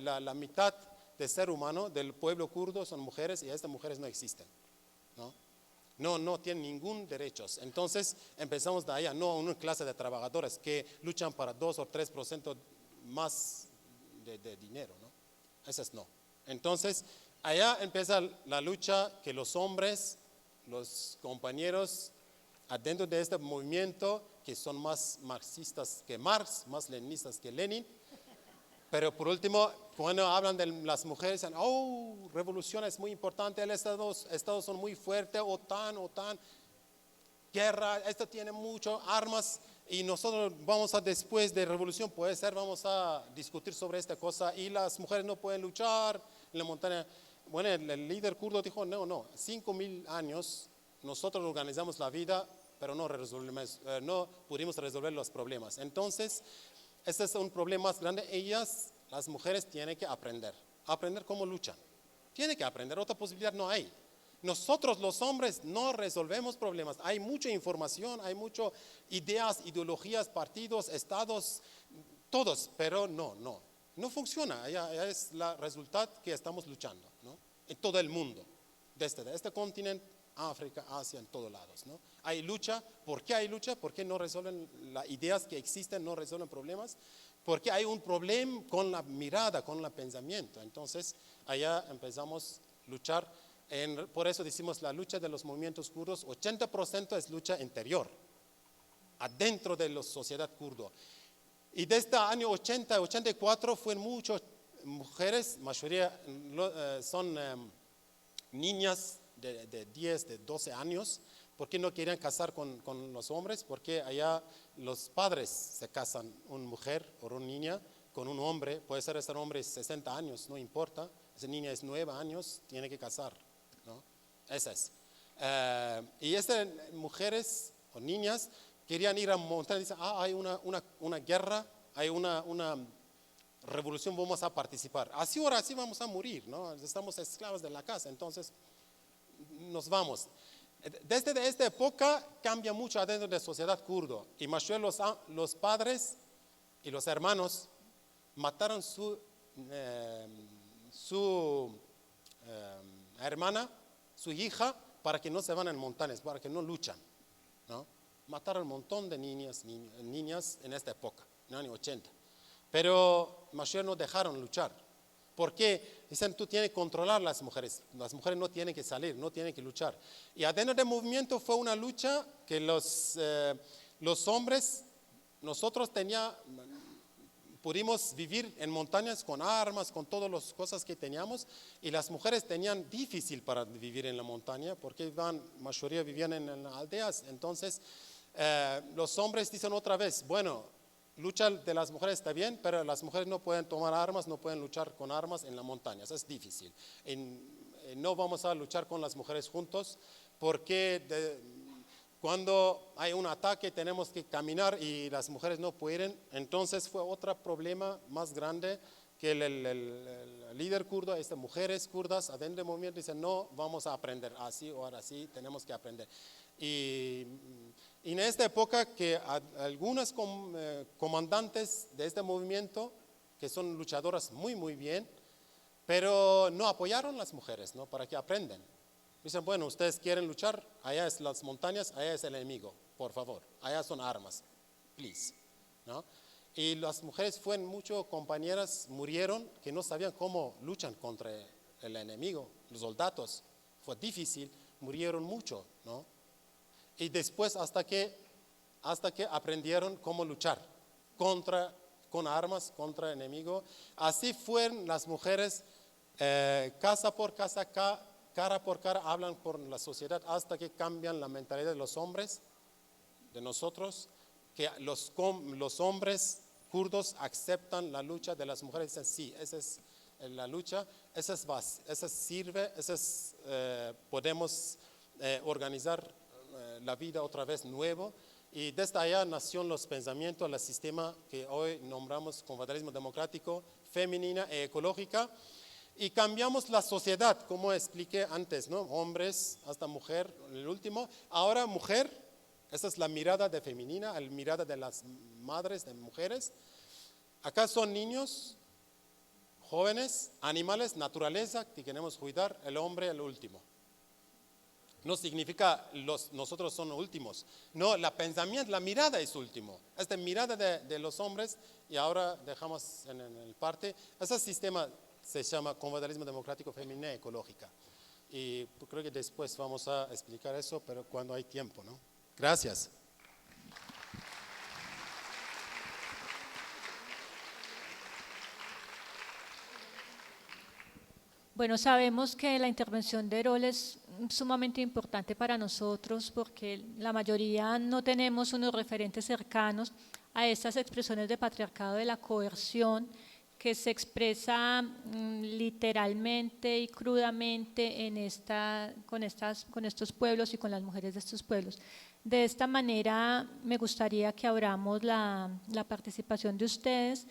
la mitad del ser humano, del pueblo kurdo, son mujeres, y estas mujeres no existen, ¿no? No tienen ningún derecho. Entonces empezamos de allá, no una clase de trabajadores que luchan para 2 o 3% más de dinero, ¿no? Eso es no. Entonces, allá empieza la lucha que los hombres, los compañeros adentro de este movimiento, que son más marxistas que Marx, más leninistas que Lenin, pero por último, cuando hablan de las mujeres, dicen, revolución es muy importante, Estados son muy fuertes, OTAN, guerra, esto tiene muchas armas, y nosotros después de revolución, puede ser, vamos a discutir sobre esta cosa, y las mujeres no pueden luchar en la montaña. Bueno, el líder kurdo dijo, no, 5.000 años nosotros organizamos la vida, pero no pudimos resolver los problemas. Entonces, este es un problema más grande. Las mujeres tienen que aprender cómo luchan. Tienen que aprender, otra posibilidad no hay. Nosotros los hombres no resolvemos problemas. Hay mucha información, hay muchas ideas, ideologías, partidos, estados, todos, pero no funciona. Ya es el resultado que estamos luchando, ¿no? En todo el mundo, desde este continente, África, Asia, en todos lados, ¿no? Hay lucha. ¿Por qué hay lucha? Porque no resuelven las ideas que existen, no resuelven problemas. Porque hay un problema con la mirada, con el pensamiento. Entonces, allá empezamos a luchar. Por eso decimos la lucha de los movimientos kurdos, 80% es lucha interior, adentro de la sociedad kurdo. Y desde el año 80, 84 fueron muchas mujeres, mayoría son niñas de 10, de 12 años, porque no querían casar con los hombres, porque allá los padres se casan, una mujer o una niña con un hombre, puede ser ese hombre 60 años, no importa, esa niña es 9 años, tiene que casar, ¿no? Esa es. Y estas mujeres o niñas querían ir a montar y dicen, hay una guerra, hay una revolución vamos a participar. Así ahora sí vamos a morir, ¿no? Estamos esclavos de la casa, entonces nos vamos. Desde esta época cambia mucho adentro de la sociedad kurdo. Y más bien los padres y los hermanos mataron su hermana, su hija, para que no se van en montañas, para que no luchan, ¿no? Mataron un montón de niñas en esta época, en los años 80. Pero más bien no dejaron luchar. Porque dicen, tú tienes que controlar las mujeres no tienen que salir, no tienen que luchar. Y adentro del movimiento fue una lucha que los hombres, nosotros pudimos vivir en montañas con armas, con todas las cosas que teníamos, y las mujeres tenían difícil para vivir en la montaña, porque mayoría vivían en las aldeas. Entonces, los hombres dicen otra vez, bueno, lucha de las mujeres está bien, pero las mujeres no pueden tomar armas, no pueden luchar con armas en las montañas, es difícil. No vamos a luchar con las mujeres juntos, porque cuando hay un ataque tenemos que caminar y las mujeres no pueden. Entonces fue otro problema más grande que el líder kurdo, estas mujeres kurdas adentro del movimiento dicen, no, vamos a aprender así o ahora sí, tenemos que aprender. Y en esta época que algunas comandantes de este movimiento, que son luchadoras muy bien, pero no apoyaron a las mujeres, ¿no? Para que aprendan. Dicen, bueno, ustedes quieren luchar, allá es las montañas, allá es el enemigo, por favor, allá son armas, please, ¿no? Y las mujeres compañeras murieron que no sabían cómo luchan contra el enemigo, los soldados, fue difícil, murieron mucho, ¿no? Y después hasta que aprendieron cómo luchar con armas contra el enemigo. Así fueron las mujeres, casa por casa, cara por cara, hablan por la sociedad hasta que cambian la mentalidad de los hombres, de nosotros, que los hombres kurdos aceptan la lucha de las mujeres. Dicen, sí, esa es la lucha, esa sirve, podemos organizar la vida otra vez nuevo. Y desde allá nació los pensamientos, el sistema que hoy nombramos confederalismo democrático, femenina e ecológica. Y cambiamos la sociedad, como expliqué antes, ¿no? Hombres hasta mujer, el último. Ahora mujer, esa es la mirada de femenina, la mirada de las madres, de mujeres. Acá son niños, jóvenes, animales, naturaleza, que queremos cuidar, el hombre el último. No significa nosotros somos últimos. No, el pensamiento, la mirada es último. Esta mirada de los hombres, y ahora dejamos en el parte, ese sistema se llama confederalismo democrático femenina ecológica. Y creo que después vamos a explicar eso, pero cuando hay tiempo, ¿no? Gracias. Bueno, sabemos que la intervención de Erol es sumamente importante para nosotros porque la mayoría no tenemos unos referentes cercanos a estas expresiones de patriarcado, de la coerción que se expresa literalmente y crudamente con estos pueblos y con las mujeres de estos pueblos. De esta manera me gustaría que abramos la participación de ustedes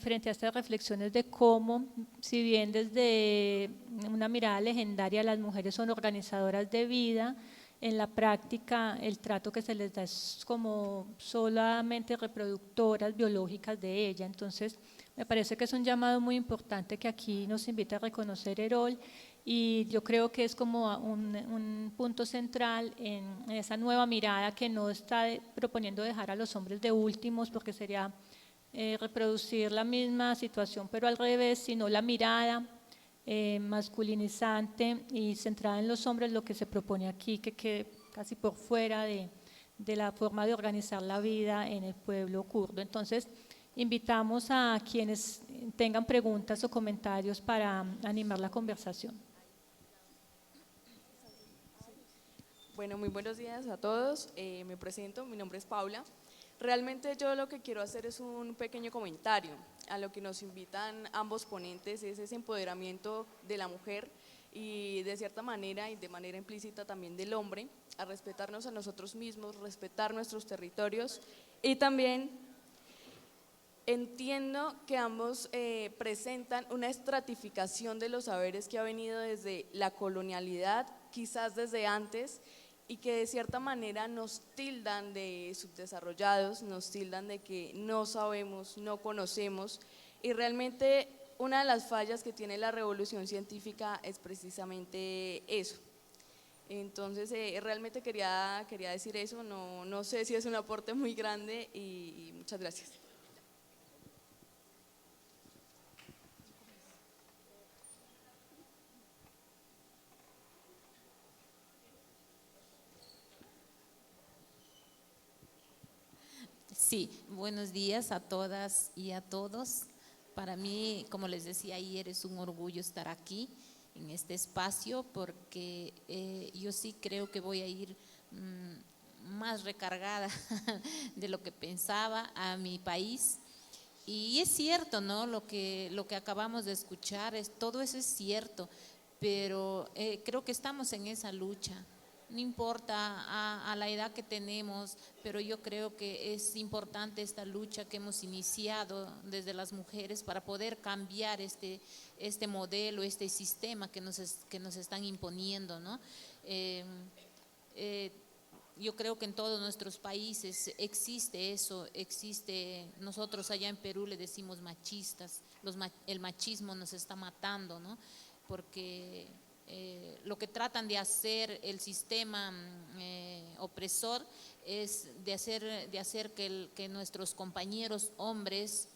frente a estas reflexiones de cómo, si bien desde una mirada legendaria las mujeres son organizadoras de vida, en la práctica el trato que se les da es como solamente reproductoras biológicas de ella. Entonces me parece que es un llamado muy importante que aquí nos invita a reconocer Erol, y yo creo que es como un punto central en esa nueva mirada que no está proponiendo dejar a los hombres de últimos, porque sería reproducir la misma situación pero al revés, sino la mirada masculinizante y centrada en los hombres, lo que se propone aquí, que quede casi por fuera de la forma de organizar la vida en el pueblo kurdo. Entonces invitamos a quienes tengan preguntas o comentarios para animar la conversación. Bueno, muy buenos días a todos. Me presento, mi nombre es Paula. Realmente yo lo que quiero hacer es un pequeño comentario a lo que nos invitan ambos ponentes, es ese empoderamiento de la mujer y de cierta manera y de manera implícita también del hombre, a respetarnos a nosotros mismos, respetar nuestros territorios y también entiendo que ambos presentan una estratificación de los saberes que ha venido desde la colonialidad, quizás desde antes, y que de cierta manera nos tildan de subdesarrollados, nos tildan de que no sabemos, no conocemos, y realmente una de las fallas que tiene la revolución científica es precisamente eso. Entonces realmente quería decir eso, no sé si es un aporte muy grande y muchas gracias. Sí, buenos días a todas y a todos. Para mí, como les decía ayer, es un orgullo estar aquí en este espacio porque yo sí creo que voy a ir más recargada de lo que pensaba a mi país. Y es cierto, ¿no? Lo que acabamos de escuchar, todo eso es cierto, pero creo que estamos en esa lucha. No importa a la edad que tenemos, pero yo creo que es importante esta lucha que hemos iniciado desde las mujeres para poder cambiar este modelo, este sistema que nos están imponiendo, ¿no? Yo creo que en todos nuestros países existe eso, nosotros allá en Perú le decimos machistas, el machismo nos está matando, ¿no? Porque lo que tratan de hacer el sistema opresor es de hacer que nuestros compañeros hombres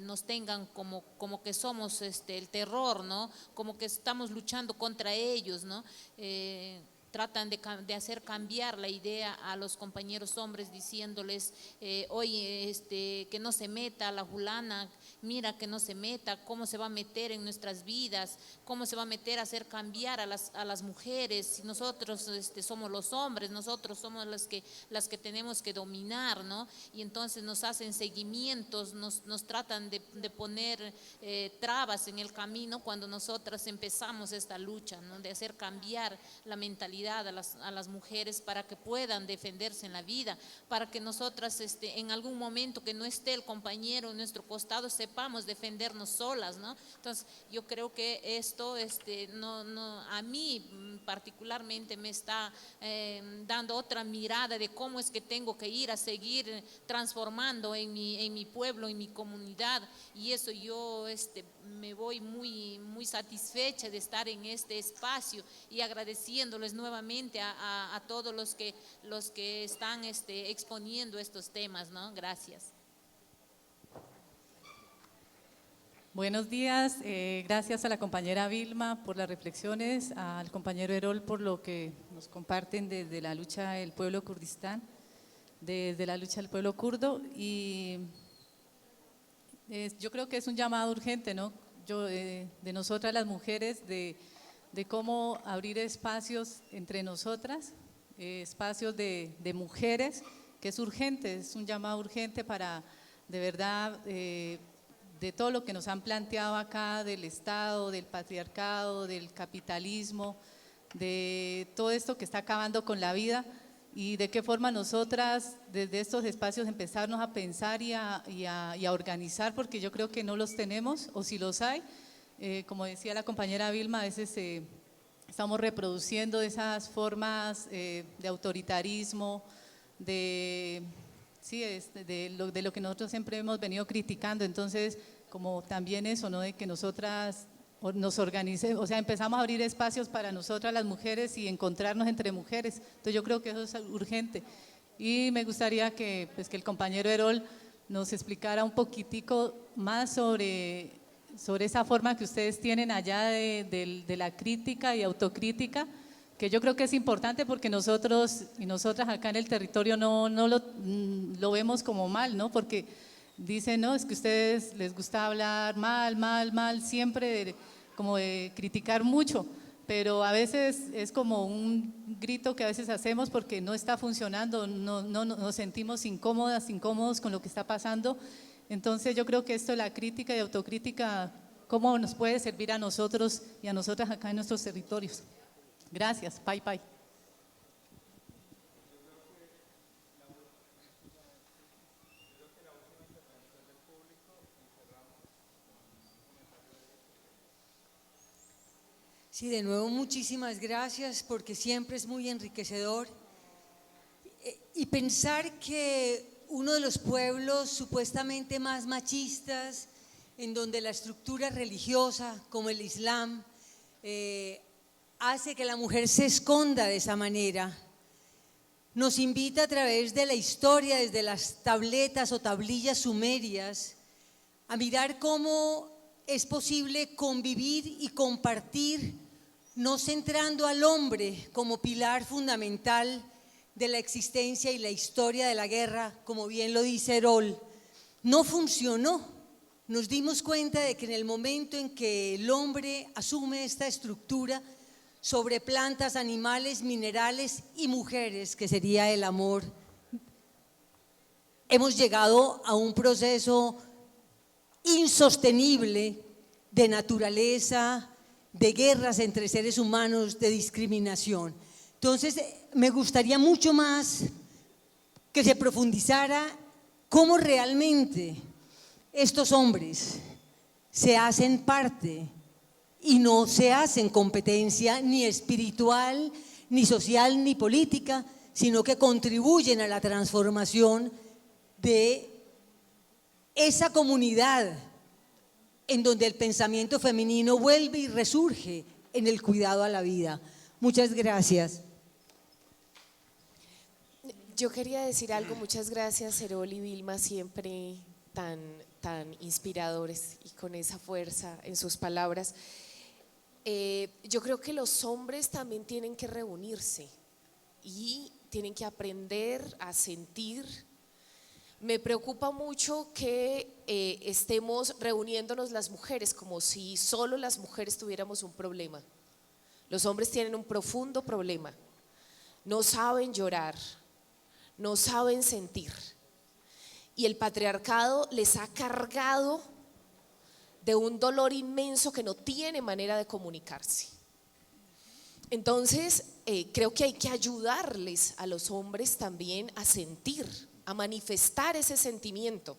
nos tengan como que somos el terror, ¿no? Como que estamos luchando contra ellos, ¿no? Tratan de hacer cambiar la idea a los compañeros hombres diciéndoles, oye, que no se meta la fulana, mira que no se meta, cómo se va a meter en nuestras vidas, cómo se va a meter a hacer cambiar a las mujeres, si nosotros somos los hombres, nosotros somos las que tenemos que dominar, ¿no? Y entonces nos hacen seguimientos, nos tratan de poner trabas en el camino cuando nosotras empezamos esta lucha, ¿no? De hacer cambiar la mentalidad a las mujeres para que puedan defenderse en la vida, para que nosotras en algún momento que no esté el compañero en nuestro costado sepamos defendernos solas, ¿no? Entonces yo creo que esto a mí particularmente me está dando otra mirada de cómo es que tengo que ir a seguir transformando en mi pueblo, en mi comunidad, y eso yo me voy muy, muy satisfecha de estar en este espacio y agradeciéndoles nuevamente a todos los que están exponiendo estos temas, ¿no? Gracias. Buenos días, gracias a la compañera Vilma por las reflexiones, al compañero Erol por lo que nos comparten desde la lucha del pueblo Kurdistán, desde la lucha del pueblo kurdo, y yo creo que es un llamado urgente, ¿no? De nosotras las mujeres, de cómo abrir espacios entre nosotras, espacios de mujeres, que es urgente, es un llamado urgente para, de verdad, de todo lo que nos han planteado acá, del Estado, del patriarcado, del capitalismo, de todo esto que está acabando con la vida, y de qué forma nosotras desde estos espacios empezarnos a pensar y a organizar, porque yo creo que no los tenemos, o si los hay, como decía la compañera Vilma, a veces estamos reproduciendo esas formas de autoritarismo, de lo que nosotros siempre hemos venido criticando. Entonces, como también eso, ¿no? De que nosotras nos organicemos, o sea, empezamos a abrir espacios para nosotras las mujeres y encontrarnos entre mujeres. Entonces yo creo que eso es urgente. Y me gustaría que el compañero Erol nos explicara un poquitico más sobre esa forma que ustedes tienen allá de la crítica y autocrítica, que yo creo que es importante porque nosotros y nosotras acá en el territorio no lo vemos como mal, ¿no? Porque dicen, no, es que a ustedes les gusta hablar mal, siempre como de criticar mucho, pero a veces es como un grito que a veces hacemos porque no está funcionando, no nos sentimos incómodos con lo que está pasando. Entonces yo creo que esto de la crítica y autocrítica, ¿cómo nos puede servir a nosotros y a nosotras acá en nuestros territorios? Gracias, bye. Sí, de nuevo muchísimas gracias porque siempre es muy enriquecedor. Y pensar que uno de los pueblos supuestamente más machistas, en donde la estructura religiosa como el Islam hace que la mujer se esconda de esa manera, nos invita a través de la historia, desde las tabletas o tablillas sumerias, a mirar cómo es posible convivir y compartir, no centrando al hombre como pilar fundamental de la existencia y la historia de la guerra, como bien lo dice Erol. No funcionó. Nos dimos cuenta de que en el momento en que el hombre asume esta estructura sobre plantas, animales, minerales y mujeres, que sería el amor, hemos llegado a un proceso insostenible de naturaleza, de guerras entre seres humanos, de discriminación. Entonces, me gustaría mucho más que se profundizara cómo realmente estos hombres se hacen parte y no se hacen competencia ni espiritual, ni social, ni política, sino que contribuyen a la transformación de esa comunidad en donde el pensamiento femenino vuelve y resurge en el cuidado a la vida. Muchas gracias. Yo quería decir algo, muchas gracias Erol y Vilma, siempre tan inspiradores y con esa fuerza en sus palabras. Yo creo que los hombres también tienen que reunirse y tienen que aprender a sentir. Me preocupa mucho que estemos reuniéndonos las mujeres como si solo las mujeres tuviéramos un problema. Los hombres tienen un profundo problema, no saben llorar, no saben sentir, y el patriarcado les ha cargado de un dolor inmenso que no tiene manera de comunicarse. Entonces, creo que hay que ayudarles a los hombres también a sentir, a manifestar ese sentimiento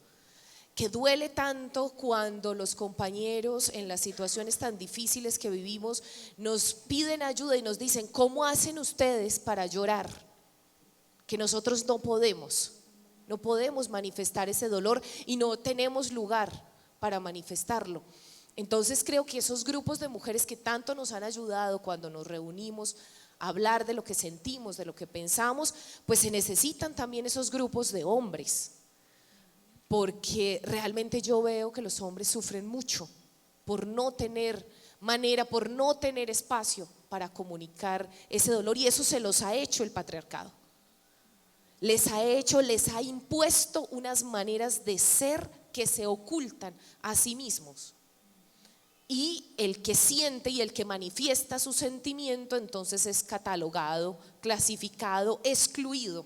que duele tanto cuando los compañeros en las situaciones tan difíciles que vivimos nos piden ayuda y nos dicen: ¿cómo hacen ustedes para llorar? Que nosotros no podemos manifestar ese dolor y no tenemos lugar para manifestarlo. Entonces creo que esos grupos de mujeres que tanto nos han ayudado cuando nos reunimos a hablar de lo que sentimos, de lo que pensamos, pues se necesitan también esos grupos de hombres, porque realmente yo veo que los hombres sufren mucho por no tener manera, por no tener espacio para comunicar ese dolor, y eso se los ha hecho el patriarcado. Les ha impuesto unas maneras de ser que se ocultan a sí mismos. Y el que siente y el que manifiesta su sentimiento entonces es catalogado, clasificado, excluido.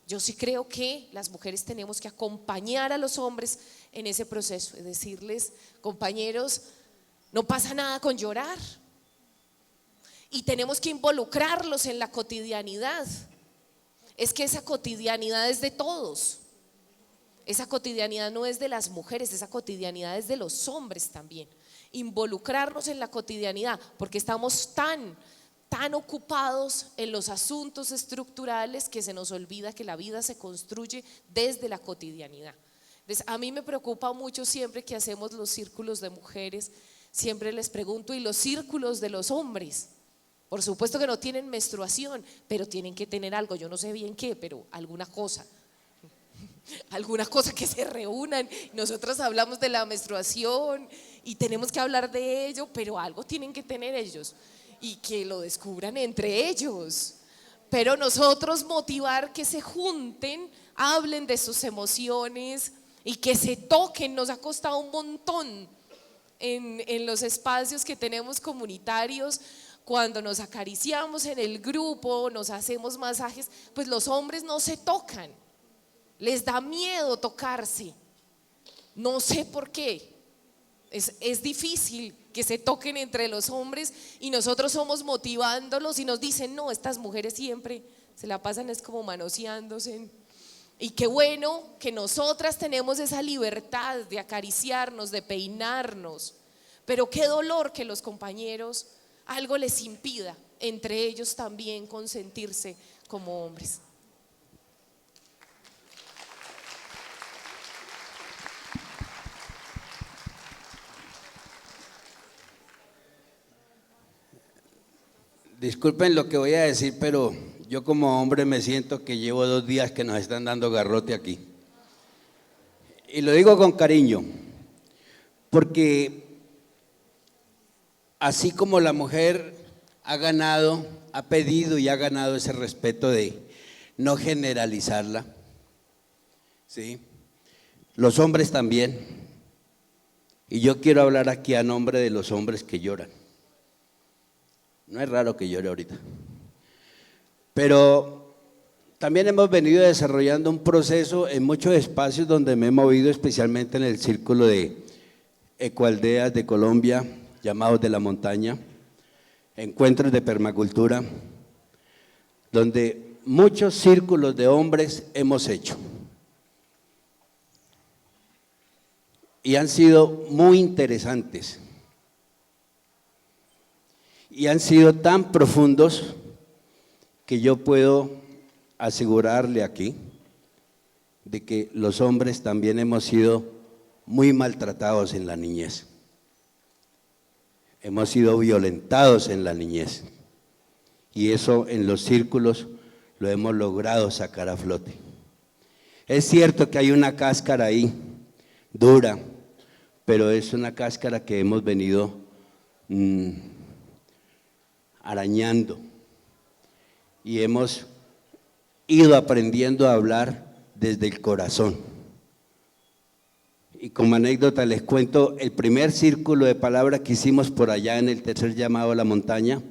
Yo sí creo que las mujeres tenemos que acompañar a los hombres en ese proceso, es decirles: compañeros, no pasa nada con llorar, y tenemos que involucrarlos en la cotidianidad. Es que esa cotidianidad es de todos. Esa cotidianidad no es de las mujeres, esa cotidianidad es de los hombres también. Involucrarnos en la cotidianidad, porque estamos tan ocupados en los asuntos estructurales que se nos olvida que la vida se construye desde la cotidianidad. Entonces, a mí me preocupa mucho siempre que hacemos los círculos de mujeres, siempre les pregunto: ¿y los círculos de los hombres? Por supuesto que no tienen menstruación, pero tienen que tener algo, yo no sé bien qué, pero alguna cosa que se reúnan. Nosotros hablamos de la menstruación y tenemos que hablar de ello, pero algo tienen que tener ellos y que lo descubran entre ellos. Pero nosotros motivar que se junten, hablen de sus emociones y que se toquen. Nos ha costado un montón en los espacios que tenemos comunitarios. Cuando nos acariciamos en el grupo, nos hacemos masajes, pues los hombres no se tocan, les da miedo tocarse, no sé por qué, es difícil que se toquen entre los hombres, y nosotros somos motivándolos y nos dicen: no, estas mujeres siempre se la pasan es como manoseándose. Y qué bueno que nosotras tenemos esa libertad de acariciarnos, de peinarnos, pero qué dolor que los compañeros algo les impida entre ellos también consentirse como hombres. Disculpen lo que voy a decir, pero yo como hombre me siento que llevo 2 días que nos están dando garrote aquí. Y lo digo con cariño, porque así como la mujer ha ganado, ha pedido y ha ganado ese respeto de no generalizarla, ¿sí? Los hombres también. Y yo quiero hablar aquí a nombre de los hombres que lloran. No es raro que llore ahorita. Pero también hemos venido desarrollando un proceso en muchos espacios donde me he movido, especialmente en el círculo de ecoaldeas de Colombia, llamados de la montaña, encuentros de permacultura, donde muchos círculos de hombres hemos hecho. Y han sido muy interesantes. Y han sido tan profundos que yo puedo asegurarle aquí de que los hombres también hemos sido muy maltratados en la niñez. Hemos sido violentados en la niñez. Y eso en los círculos lo hemos logrado sacar a flote. Es cierto que hay una cáscara ahí, dura, pero es una cáscara que hemos venido arañando y hemos ido aprendiendo a hablar desde el corazón. Y como anécdota les cuento, el primer círculo de palabra que hicimos por allá en el tercer llamado a la montaña,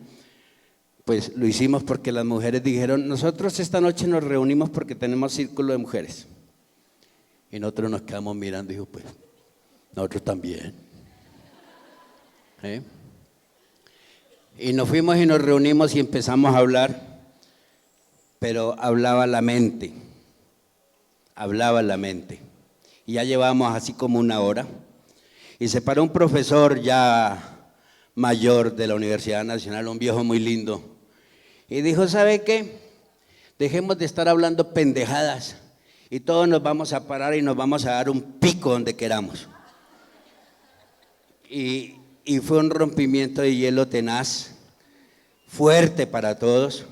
pues lo hicimos porque las mujeres dijeron, nosotros esta noche nos reunimos porque tenemos círculo de mujeres. Y nosotros nos quedamos mirando y dijo, pues, nosotros también. Y nos fuimos y nos reunimos y empezamos a hablar, pero hablaba la mente. Y ya llevamos así como 1 hora. Y se paró un profesor ya mayor de la Universidad Nacional, un viejo muy lindo, y dijo, ¿sabe qué? Dejemos de estar hablando pendejadas y todos nos vamos a parar y nos vamos a dar un pico donde queramos. Y fue un rompimiento de hielo tenaz, fuerte para todos,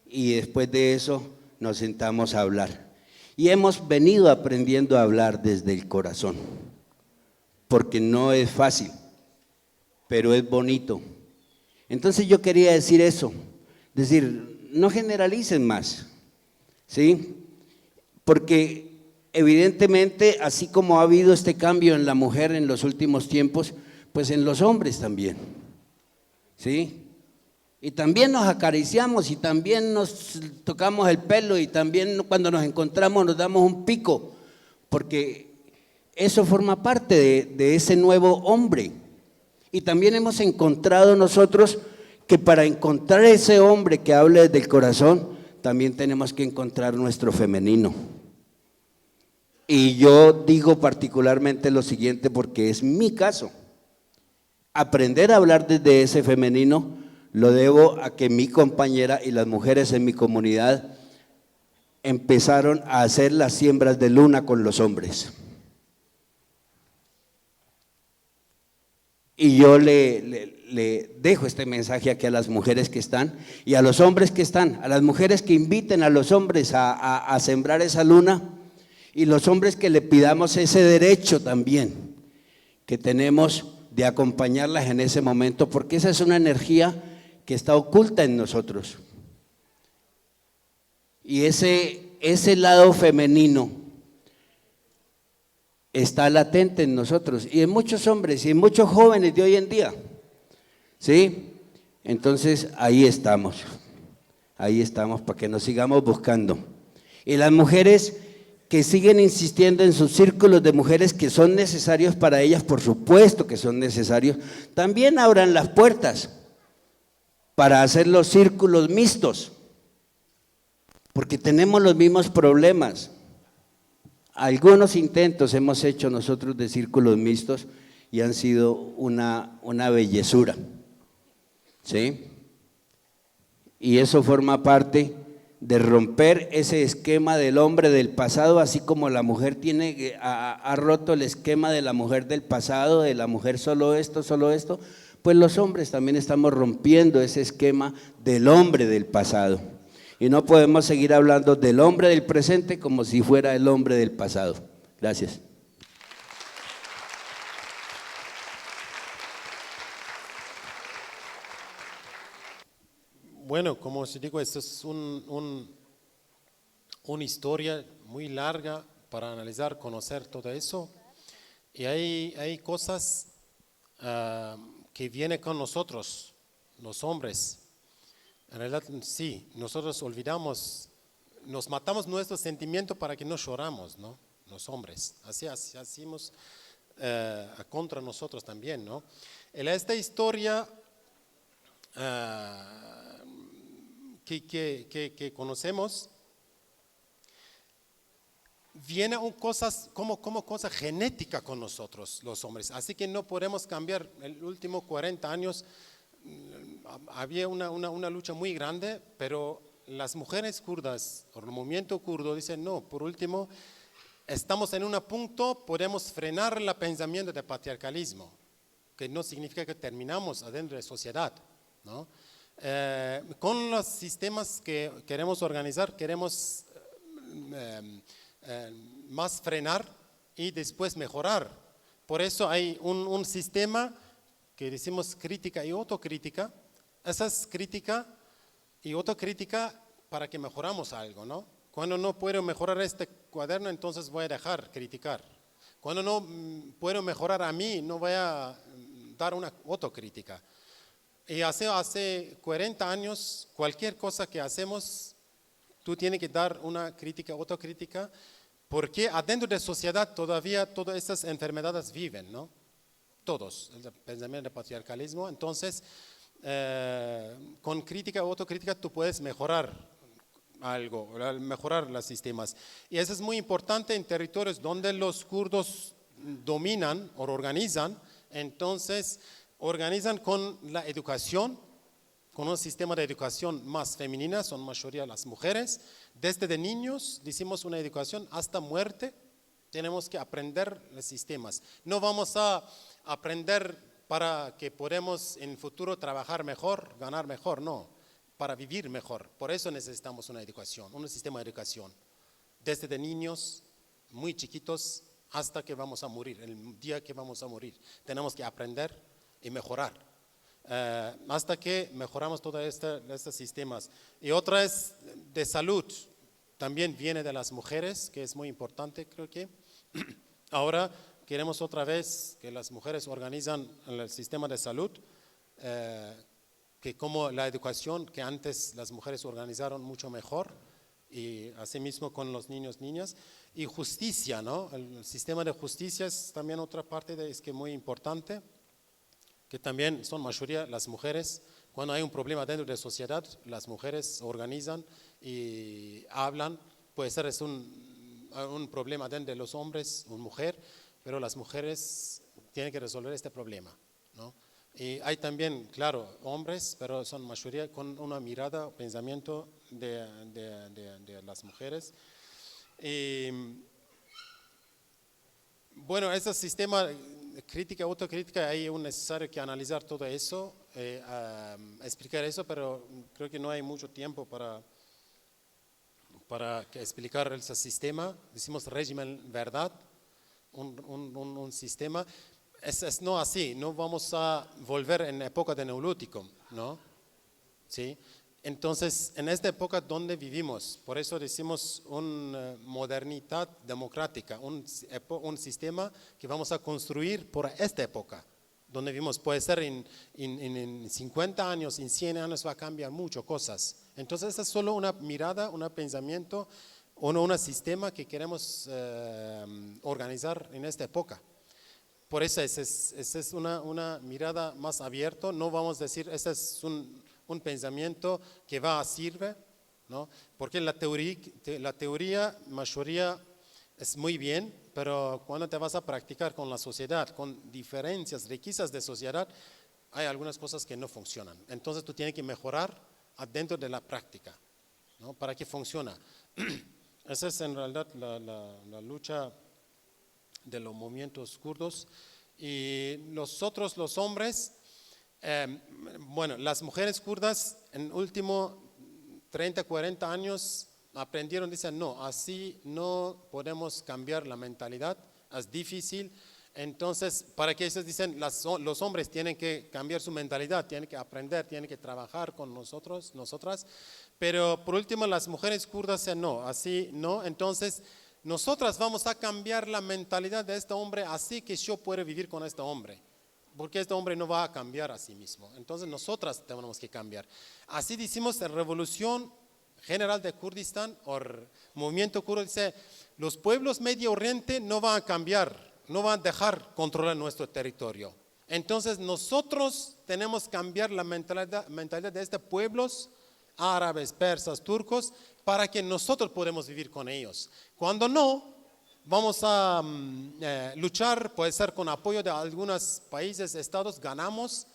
y después de eso nos sentamos a hablar. Y hemos venido aprendiendo a hablar desde el corazón, porque no es fácil, pero es bonito. Entonces yo quería decir eso, decir, no generalicen más, ¿sí? Porque evidentemente, así como ha habido este cambio en la mujer en los últimos tiempos, pues en los hombres también, ¿sí? Y también nos acariciamos y también nos tocamos el pelo y también cuando nos encontramos nos damos un pico, porque eso forma parte de ese nuevo hombre. Y también hemos encontrado nosotros que para encontrar ese hombre que hable desde el corazón, también tenemos que encontrar nuestro femenino. Y yo digo particularmente lo siguiente porque es mi caso. Aprender a hablar desde ese femenino lo debo a que mi compañera y las mujeres en mi comunidad empezaron a hacer las siembras de luna con los hombres. Y yo le dejo este mensaje aquí a las mujeres que están y a los hombres que están, a las mujeres que inviten a los hombres a sembrar esa luna y los hombres que le pidamos ese derecho también que tenemos de acompañarlas en ese momento, porque esa es una energía que está oculta en nosotros. Y ese lado femenino está latente en nosotros y en muchos hombres y en muchos jóvenes de hoy en día, ¿sí? Entonces ahí estamos para que nos sigamos buscando. Y las mujeres que siguen insistiendo en sus círculos de mujeres que son necesarios para ellas, por supuesto que son necesarios, también abran las puertas para hacer los círculos mixtos, porque tenemos los mismos problemas. Algunos intentos hemos hecho nosotros de círculos mixtos y han sido una bellezura, ¿sí? Y eso forma parte de romper ese esquema del hombre del pasado, así como la mujer ha roto el esquema de la mujer del pasado, de la mujer solo esto, pues los hombres también estamos rompiendo ese esquema del hombre del pasado. Y no podemos seguir hablando del hombre del presente como si fuera el hombre del pasado. Gracias. Bueno, como os digo, esto es una historia muy larga para analizar, conocer todo eso. Y hay cosas que vienen con nosotros, los hombres. En realidad, sí, nosotros olvidamos, nos matamos nuestro sentimiento para que no lloramos, ¿no? Los hombres. Así hacemos contra nosotros también, ¿no? En esta historia que conocemos, viene cosas como cosa genética con nosotros, los hombres. Así que no podemos cambiar. En los últimos 40 años había una lucha muy grande, pero las mujeres kurdas, o el movimiento kurdo, dicen no, por último, estamos en un punto, podemos frenar el pensamiento de patriarcalismo, que no significa que terminamos adentro de la sociedad, ¿no? Con los sistemas que queremos organizar, queremos más frenar y después mejorar. Por eso hay un sistema que decimos crítica y autocrítica. Esa es crítica y autocrítica para que mejoramos algo, ¿no? Cuando no puedo mejorar este cuaderno, entonces voy a dejar criticar. Cuando no puedo mejorar a mí, no voy a dar una autocrítica. Y hace 40 años, cualquier cosa que hacemos, tú tienes que dar una crítica, autocrítica, porque adentro de la sociedad todavía todas estas enfermedades viven, ¿no? Todos, el pensamiento del patriarcalismo. Entonces, con crítica o autocrítica tú puedes mejorar algo, mejorar los sistemas. Y eso es muy importante en territorios donde los kurdos dominan o organizan. Entonces, organizan con la educación, con un sistema de educación más femenina, son mayoría las mujeres. Desde de niños, decimos una educación hasta muerte, tenemos que aprender los sistemas. No vamos a aprender para que podamos en el futuro trabajar mejor, ganar mejor, no, para vivir mejor. Por eso necesitamos una educación, un sistema de educación. Desde de niños, muy chiquitos, hasta que vamos a morir, el día que vamos a morir. Tenemos que aprender y mejorar, hasta que mejoramos todos estos sistemas. Y otra es de salud, también viene de las mujeres, que es muy importante, creo que. Ahora queremos otra vez que las mujeres organizan el sistema de salud, que como la educación, que antes las mujeres organizaron mucho mejor, y asimismo con los niños, niñas. Y justicia, ¿no? El sistema de justicia es también otra parte es que muy importante, que también son mayoría las mujeres. Cuando hay un problema dentro de la sociedad, las mujeres organizan y hablan. Puede ser un problema dentro de los hombres, una mujer, pero las mujeres tienen que resolver este problema, ¿no? Y hay también, claro, hombres, pero son mayoría con una mirada, pensamiento de las mujeres. Y, bueno, ese sistema crítica, autocrítica, hay necesario que analizar todo eso, explicar eso, pero creo que no hay mucho tiempo para explicar ese sistema. Decimos régimen verdad, un sistema. Es no así, no vamos a volver en la época de Neolítico, ¿no? ¿Sí? Entonces, en esta época donde vivimos, por eso decimos una modernidad democrática, un sistema que vamos a construir por esta época, donde vivimos. Puede ser en 50 años, en 100 años va a cambiar muchas cosas. Entonces, esta es solo una mirada, un pensamiento, un sistema que queremos organizar en esta época. Por eso esa es una mirada más abierta. No vamos a decir, ese es un pensamiento que va a servir, ¿no? Porque la teoría, mayoría, es muy bien, pero cuando te vas a practicar con la sociedad, con diferencias, riquezas de sociedad, hay algunas cosas que no funcionan. Entonces tú tienes que mejorar adentro de la práctica, ¿no? Para que funcione. Esa es en realidad la lucha de los movimientos kurdos. Y nosotros los hombres, bueno, las mujeres kurdas en último 30, 40 años aprendieron, dicen, no, así no podemos cambiar la mentalidad, es difícil. Entonces, para que ellos dicen, los hombres tienen que cambiar su mentalidad, tienen que aprender, tienen que trabajar con nosotros, nosotras. Pero por último, las mujeres kurdas dicen, no, así no. Entonces, nosotras vamos a cambiar la mentalidad de este hombre así que yo puedo vivir con este hombre. Porque este hombre no va a cambiar a sí mismo. Entonces, nosotras tenemos que cambiar. Así decimos en Revolución General de Kurdistán, o movimiento kurdo, dice, los pueblos Medio Oriente no van a cambiar, no van a dejar controlar nuestro territorio. Entonces nosotros tenemos que cambiar la mentalidad de estos pueblos árabes, persas, turcos, para que nosotros podamos vivir con ellos. Cuando no, vamos a luchar, puede ser con apoyo de algunos países, estados, ganamos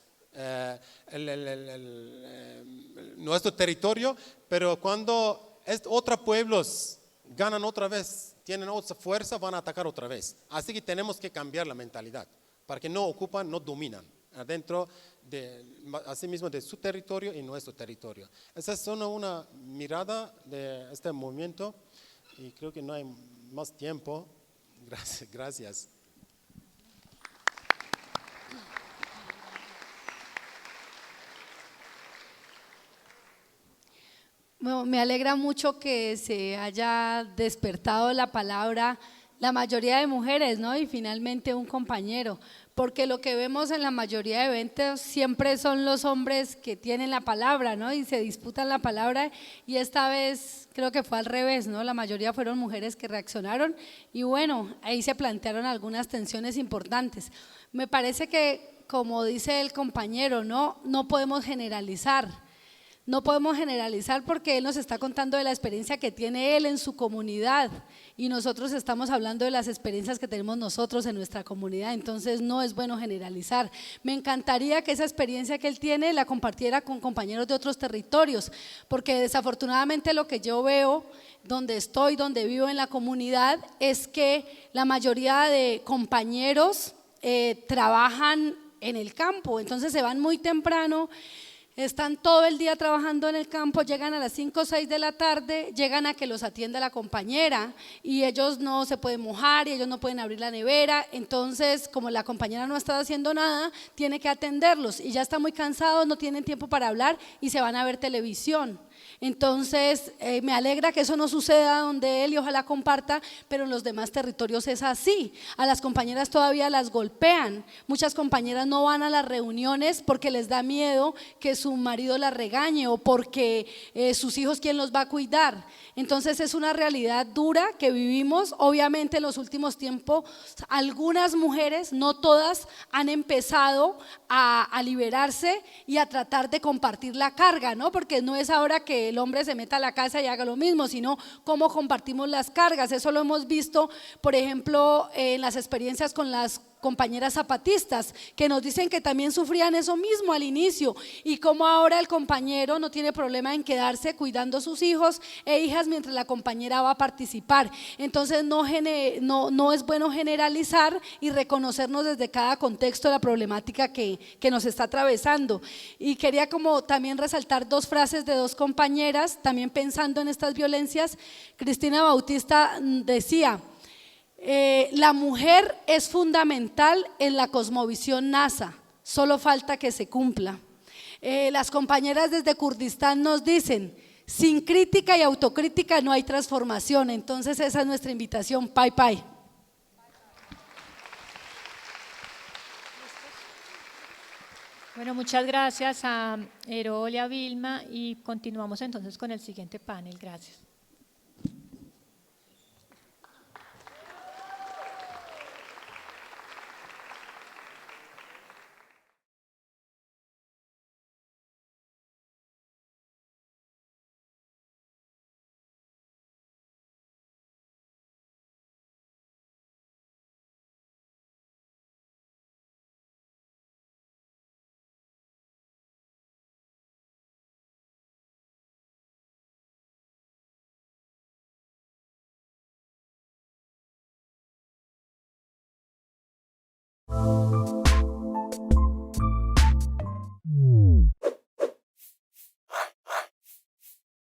nuestro territorio, pero cuando otros pueblos ganan otra vez, tienen otra fuerza, van a atacar otra vez. Así que tenemos que cambiar la mentalidad para que no ocupan, no dominan adentro de, así mismo, de su territorio y nuestro territorio. Esa es solo una mirada de este movimiento y creo que no hay más tiempo. Gracias. Bueno, me alegra mucho que se haya despertado la palabra, la mayoría de mujeres, ¿no? Y finalmente un compañero, porque lo que vemos en la mayoría de eventos siempre son los hombres que tienen la palabra, ¿no? Y se disputan la palabra, y esta vez creo que fue al revés, ¿no? La mayoría fueron mujeres que reaccionaron y bueno, ahí se plantearon algunas tensiones importantes. Me parece que, como dice el compañero, no podemos generalizar. No podemos generalizar porque él nos está contando de la experiencia que tiene él en su comunidad y nosotros estamos hablando de las experiencias que tenemos nosotros en nuestra comunidad, entonces no es bueno generalizar. Me encantaría que esa experiencia que él tiene la compartiera con compañeros de otros territorios, porque desafortunadamente lo que yo veo donde estoy, donde vivo en la comunidad, es que la mayoría de compañeros trabajan en el campo, entonces se van muy temprano. Están todo el día trabajando en el campo, llegan a las 5 o 6 de la tarde, llegan a que los atienda la compañera y ellos no se pueden mojar y ellos no pueden abrir la nevera, entonces como la compañera no está haciendo nada, tiene que atenderlos y ya están muy cansados, no tienen tiempo para hablar y se van a ver televisión. Entonces me alegra que eso no suceda donde él y ojalá comparta, pero en los demás territorios es así. A las compañeras todavía las golpean, muchas compañeras no van a las reuniones porque les da miedo que su marido la regañe o porque sus hijos quién los va a cuidar. Entonces es una realidad dura que vivimos. Obviamente en los últimos tiempos algunas mujeres, no todas, han empezado a liberarse y a tratar de compartir la carga, ¿no? Porque no es ahora que el hombre se meta a la casa y haga lo mismo, sino cómo compartimos las cargas. Eso lo hemos visto, por ejemplo, en las experiencias con las compañeras zapatistas, que nos dicen que también sufrían eso mismo al inicio y como ahora el compañero no tiene problema en quedarse cuidando a sus hijos e hijas mientras la compañera va a participar. Entonces no es bueno generalizar y reconocernos desde cada contexto de la problemática que nos está atravesando. Y quería como también resaltar dos frases de dos compañeras, también pensando en estas violencias. Cristina Bautista decía: la mujer es fundamental en la cosmovisión NASA, solo falta que se cumpla. Las compañeras desde Kurdistán nos dicen: sin crítica y autocrítica no hay transformación. Entonces esa es nuestra invitación. Pai pai. Bueno, muchas gracias a Erol y a Vilma y continuamos entonces con el siguiente panel. Gracias.